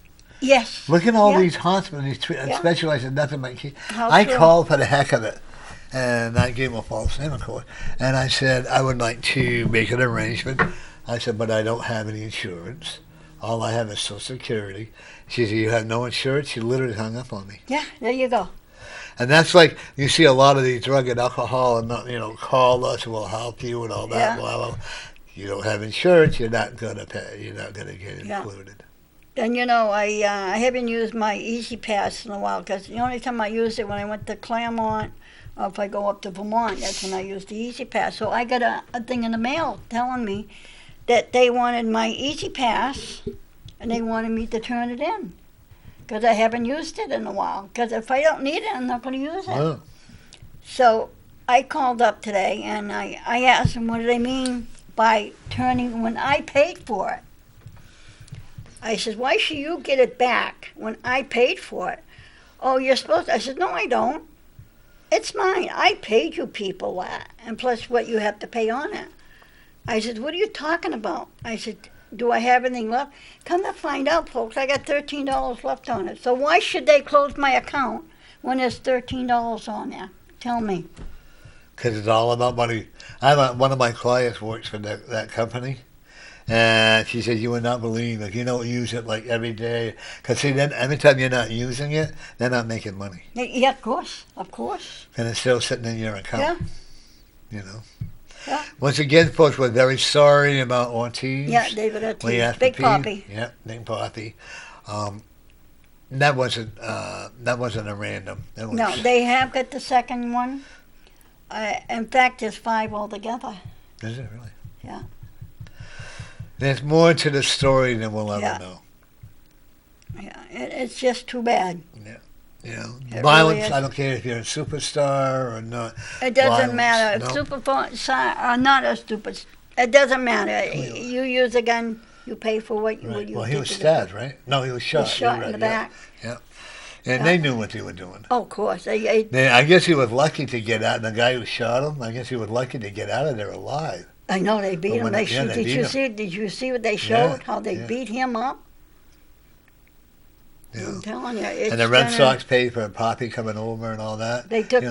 Yes. Look at all Yeah. these hospitals, specialize in nothing but cancer. How I true. called for the heck of it, and I gave them a false name, of course. And I said I would like to make an arrangement. I said, but I don't have any insurance. All I have is Social Security. She said, you have no insurance? She literally hung up on me. Yeah, there you go. And that's like, you see a lot of these drug and alcohol, and call us, we'll help you and all that. Yeah. Blah, blah. You don't have insurance, you're not going to pay. You're not going to get Yeah. included. And I haven't used my Easy Pass in a while because the only time I used it when I went to Claremont or if I go up to Vermont, that's when I used the Easy Pass. So I got a thing in the mail telling me that they wanted my Easy Pass and they wanted me to turn it in because I haven't used it in a while. Because if I don't need it, I'm not going to use it. Oh. So I called up today and I asked them what do they mean by turning when I paid for it. I said, why should you get it back when I paid for it? Oh, you're supposed to. I said, no, I don't. It's mine. I paid you people that, and plus what you have to pay on it. I said, what are you talking about? I said, do I have anything left? Come to find out, folks, I got $13 left on it. So why should they close my account when there's $13 on there? Tell me. Because it's all about money. One of my clients works for that company. And she said, you would not believe if you don't use it like every day. Because see, then every time you're not using it, they're not making money. Yeah, of course. And it's still sitting in your account. Yeah. Yeah. Once again, folks, we're very sorry about Ortiz. Yeah, David Ortiz. We have Big to Poppy. Yeah, Big Poppy. That wasn't a random. No, they have got the second one. In fact, there's 5 altogether. Is it really? Yeah. There's more to the story than we'll ever know. Yeah, it's just too bad. It violence, really, I don't care if you're a superstar or not. It doesn't matter. If superstar or not a superstar, it doesn't matter. You use a gun, you pay for what you Well, he was stabbed, right? No, he was shot. He was shot in the back. Yeah. And they knew what they were doing. Oh, of course. I guess he was lucky to get out. And the guy who shot him, I guess he was lucky to get out of there alive. I know they beat him. Did you see what they showed? How they beat him up? Yeah. I'm telling you. And the Red Sox paid for Poppy coming over and all that. They took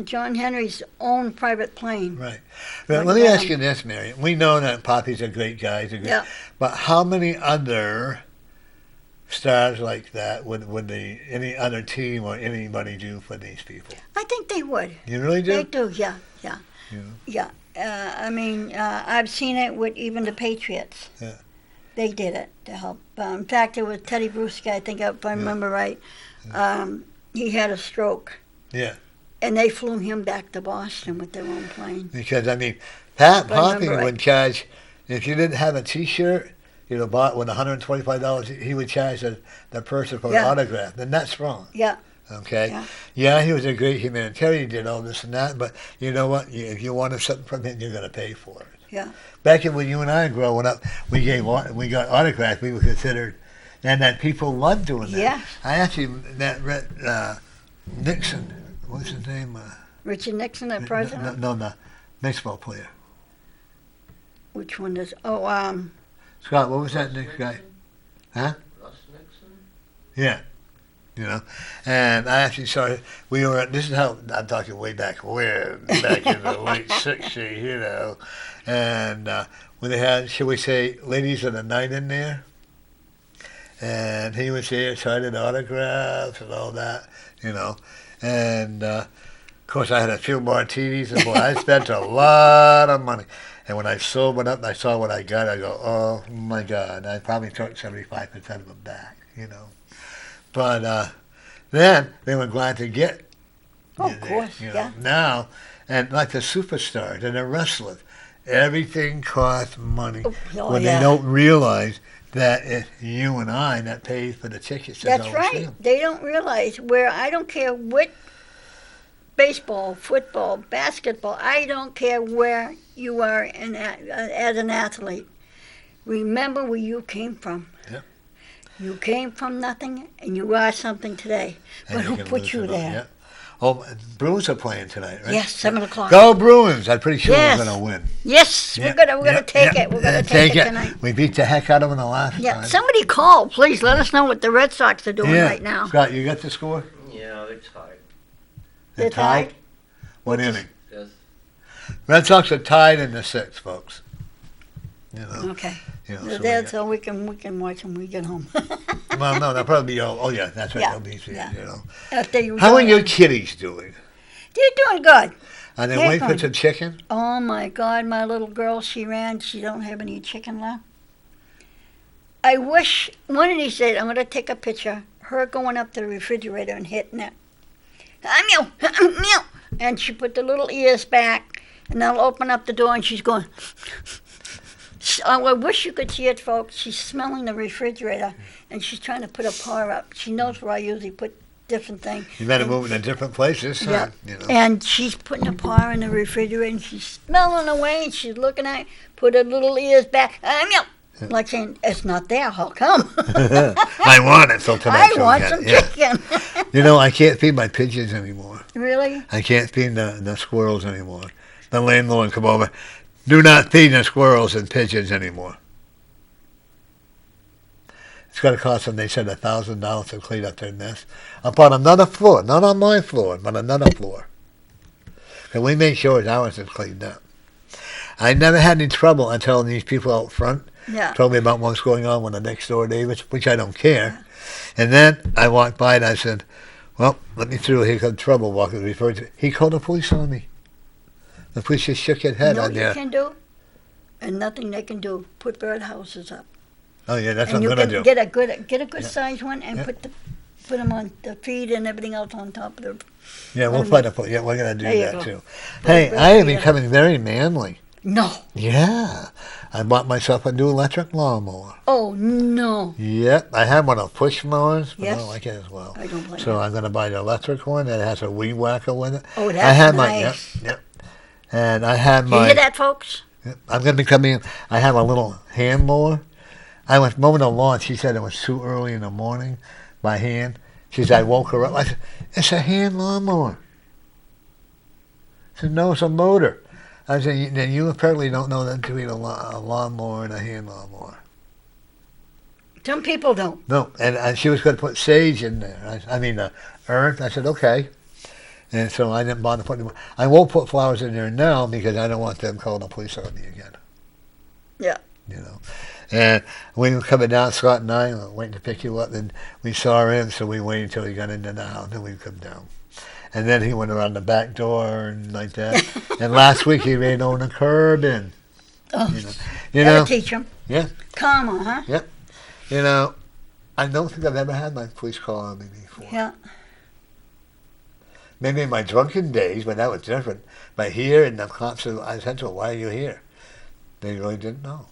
John Henry's own private plane. Right. But let me ask you this, Mary. We know that Poppy's a great guy. But how many other stars like that would any other team or anybody do for these people? I think they would. You really do? They do, yeah. I mean, I've seen it with even the Patriots. Yeah. They did it to help. In fact, it was Teddy Bruschi, I think, if I remember right. He had a stroke. Yeah. And they flew him back to Boston with their own plane. Because, I mean, Poppy would charge, if you didn't have a T-shirt, bought with $125, he would charge the person for an autograph. Then that's wrong. Yeah. Okay? Yeah, he was a great humanitarian, he did all this and that, but you know what? If you wanted something from him, you're going to pay for it. Yeah. Back when you and I were growing up, we got autographs. We were considered, and that people loved doing that. Yeah. I actually Nixon. What's his name? Richard Nixon, the president. No, the baseball player. Which one is? Scott. What was that next guy? Huh? Russ Nixon. Yeah. And I actually saw this is how, I'm talking way back in the late 60s, and when they had, shall we say, ladies of the night in there, and he was there signing autographs and all that, and of course I had a few martinis, and boy, I spent a lot of money. And when I sold one up and I saw what I got, I go, oh my God, I probably took 75% of them back, But then they were glad to get of course, now, and like the superstars and the wrestlers, everything costs money. When they don't realize that it's you and I that pays for the tickets. That's right. They don't realize I don't care what baseball, football, basketball, I don't care where you are as an athlete. Remember where you came from. Yep. You came from nothing, and you are something today. But who put you there? Yep. Oh, Bruins are playing tonight, right? Yes, 7:00. Go Bruins! I'm pretty sure Yes. we're going to win. Yes, we're gonna take it. We're gonna take it tonight. We beat the heck out of them the last Yeah, time. somebody call, please. Let us know what the Red Sox are doing right now. Scott, you got the score? Yeah, they're tied. They're tied? What inning? Yes. Red Sox are tied in the sixth, folks. You know. Okay. You know, so That's so we can watch them when we get home. well, no, they'll probably be. Oh, yeah, that's right. Yeah, They'll be. yeah. You know. After you How are go your on. kitties doing? They're doing good. Are they They're waiting for fine. some chicken? Oh my God, my little girl, she ran. She don't have any chicken left. I wish one of these days I'm gonna take a picture. Her going up to the refrigerator and hitting it. Meow, meow, and she put the little ears back, and I'll open up the door and she's going. I wish you could see it, folks. She's smelling the refrigerator, and she's trying to put a paw up. She knows where I usually put different things. You better move in different places. Yeah, You know. and she's putting a paw in the refrigerator, and she's smelling away, and she's looking at it, put her little ears back, like saying, it's not there, how come? I want it, so tonight. I want some chicken. You know, I can't feed my pigeons anymore. Really? I can't feed the squirrels anymore. The landlord come over. Do not feed the squirrels and pigeons anymore. It's going to cost them, they said, $1,000 to clean up their nest. Up on another floor, not on my floor, but another floor. And we make sure ours is cleaned up. I never had any trouble until these people out front told me about what's going on with the next door neighbors, which I don't care. And then I walked by and I said, well, let me through. Here comes trouble walking the refrigerator. He called the police on me. The police just shook his head on You there. can do, and nothing they can do, put bird houses up. Oh, yeah, that's and what I'm going to you do. can get a good sized one and put them on the feed and everything else on top of the. Yeah, we'll find a place. Yeah, we're going to do There you that, go. too. Put Hey, bird I am feed up. becoming very manly. No. Yeah. I bought myself a new electric lawnmower. Oh no. Yep, I had one of push mowers, but I Yes. don't like it as well. I don't blame So you. I'm going to buy the electric one that has a weed whacker with it. Oh, that's I had nice. Yep. And I had You my. hear that, folks? Yep, I'm going to be coming. I have a little hand mower. I was mowing the lawn. She said it was too early in the morning by hand. She said I woke her up. I said, it's a hand lawnmower. She said, no, it's a motor. I said, then you apparently don't know that between a lawnmower and a hand lawnmower. Some people don't. No, and she was going to put sage in there. I mean, earth. I said, okay. And so I didn't bother putting. I won't put flowers in there now because I don't want them calling the police on me again. Yeah. You know. And we were coming down, Scott and I were waiting to pick you up, and we saw him, so we waited until he got into the house, and we come down. And then he went around the back door and like that. And last week he ran on the curb and, Oh, you gotta know. teach them. Yeah. Karma, huh? Yep. You know, I don't think I've ever had my police call on me before. Yeah. Maybe in my drunken days, when that was different. But here, and the cops said, I said to them, why are you here? They really didn't know.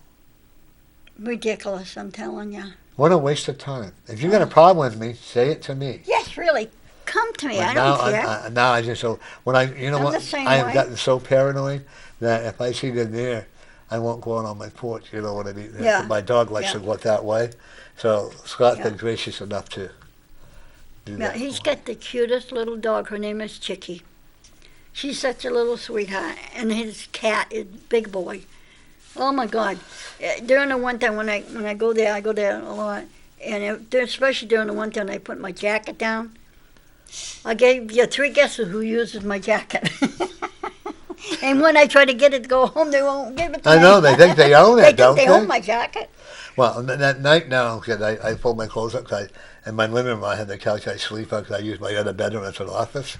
Ridiculous, I'm telling you. What a waste of time. If you got a problem with me, say it to me. Yes, really. Come to me. But I don't care. now I just so when you know I'm what, the same I have way. gotten so paranoid that if I see them there, I won't go out on my porch. You know what I mean? Yeah. My dog likes to Yeah. go out that way, so Scott's been Yeah. gracious enough to do Yeah, that. he's got the cutest little dog. Her name is Chicky. She's such a little sweetheart. And his cat is Big Boy. Oh my God! During the one time when I go there, I go there a lot, and especially during the one time I put my jacket down. I gave you 3 guesses who uses my jacket. And when I try to get it to go home, they won't give it to me. I know they think they own it, They don't think they? they own my jacket. Well, that night now, because I fold my clothes up, in my living room I had the couch I sleep on because I use my other bedroom as an office.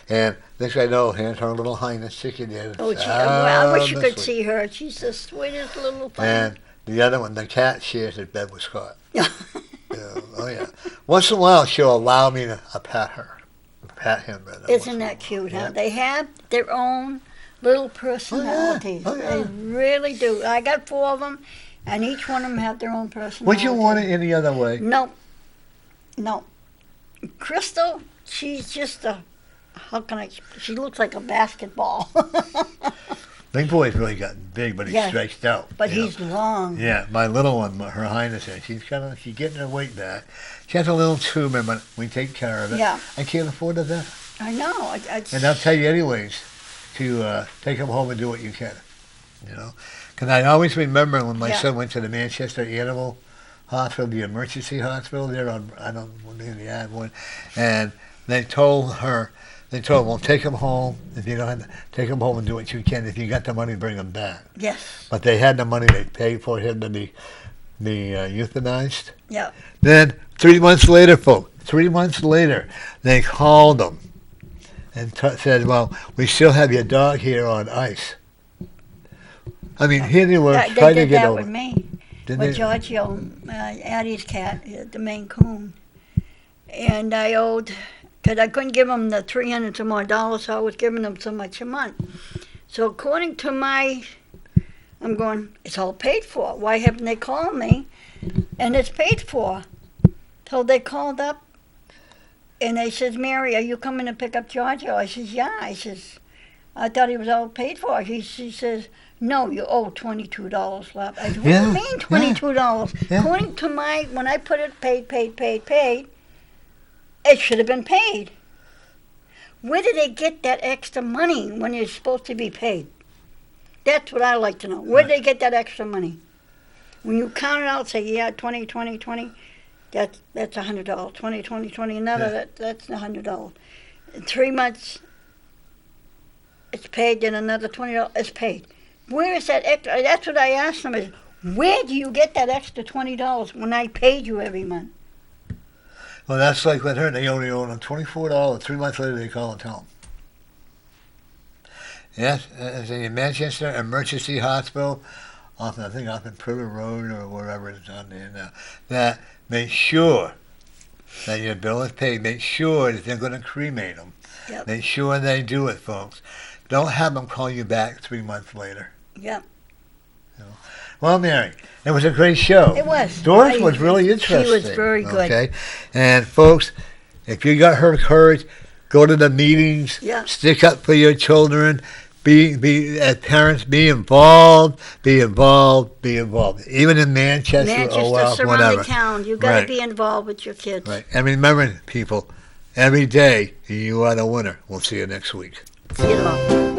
And next thing I know, here's her little highness chicken there. Oh, I wish you could see her. She's the sweetest little thing. And the other one, the cat, shares his bed with Scott. Yeah, oh yeah. Once in a while, she'll allow me to pet her, pet him. Isn't that cute, huh? Yeah. They have their own little personalities. Oh, yeah. They really do. I got 4 of them, and each one of them have their own personality. Would you want it any other way? No. No. Crystal, she's just she looks like a basketball. Big Boy's really gotten big, but he's Yeah. stretched out. But you know. he's long. Yeah, my little one, her highness, she's getting her weight back. She has a little tumor, but we take care of it. Yeah. I can't afford a vet. I know. And they'll tell you anyways to take them home and do what you can. You know, because I always remember when my son went to the Manchester Animal Hospital, the emergency hospital there on, I don't know, maybe they had one, and they told him, well, take him home. If you don't have to, take him home and do what you can. If you got the money, bring him back. Yes. But they had the money. They paid for him to be euthanized. Yeah. Then 3 months later, they called him and said, well, we still have your dog here on ice. I mean, here they were trying to get over. They did that with me. Didn't With they? Giorgio, Addie's cat, the Maine Coon. And I owed, because I couldn't give him the $300 some more dollars, so I was giving him so much a month. So according to I'm going, it's all paid for. Why haven't they called me? And it's paid for. So they called up, and they says, Mary, are you coming to pick up Giorgio? I says, yeah. I says, I thought he was all paid for. She says, no, you owe $22 left. I said, what do you mean $22? Yeah. According to when I put it paid, it should have been paid. Where did they get that extra money when you're supposed to be paid? That's what I like to know. Where did they get that extra money? When you count it out, say, yeah, 20, that's $100. 20, another, that's $100. In 3 months, it's paid, then another $20, it's paid. Where is that extra? That's what I asked them, is where do you get that extra $20 when I paid you every month? Well, that's like with her. They only owe them $24. 3 months later, they call and tell them. Yes, it's in Manchester Emergency Hospital, I think off in Privet Road or wherever it's on there now. That make sure that your bill is paid. Make sure that they're going to cremate them. Yep. Make sure they do it, folks. Don't have them call you back 3 months later. Yep. Well, Mary, it was a great show. It was. Doris was really interesting. She was very good. Okay, and folks, if you got her courage, go to the meetings. Yeah. Stick up for your children. Be as parents. Be involved. Even in Manchester, surrounding whatever. town, you got to be involved with your kids. Right, and remember, people, every day you are the winner. We'll see you next week. See you tomorrow.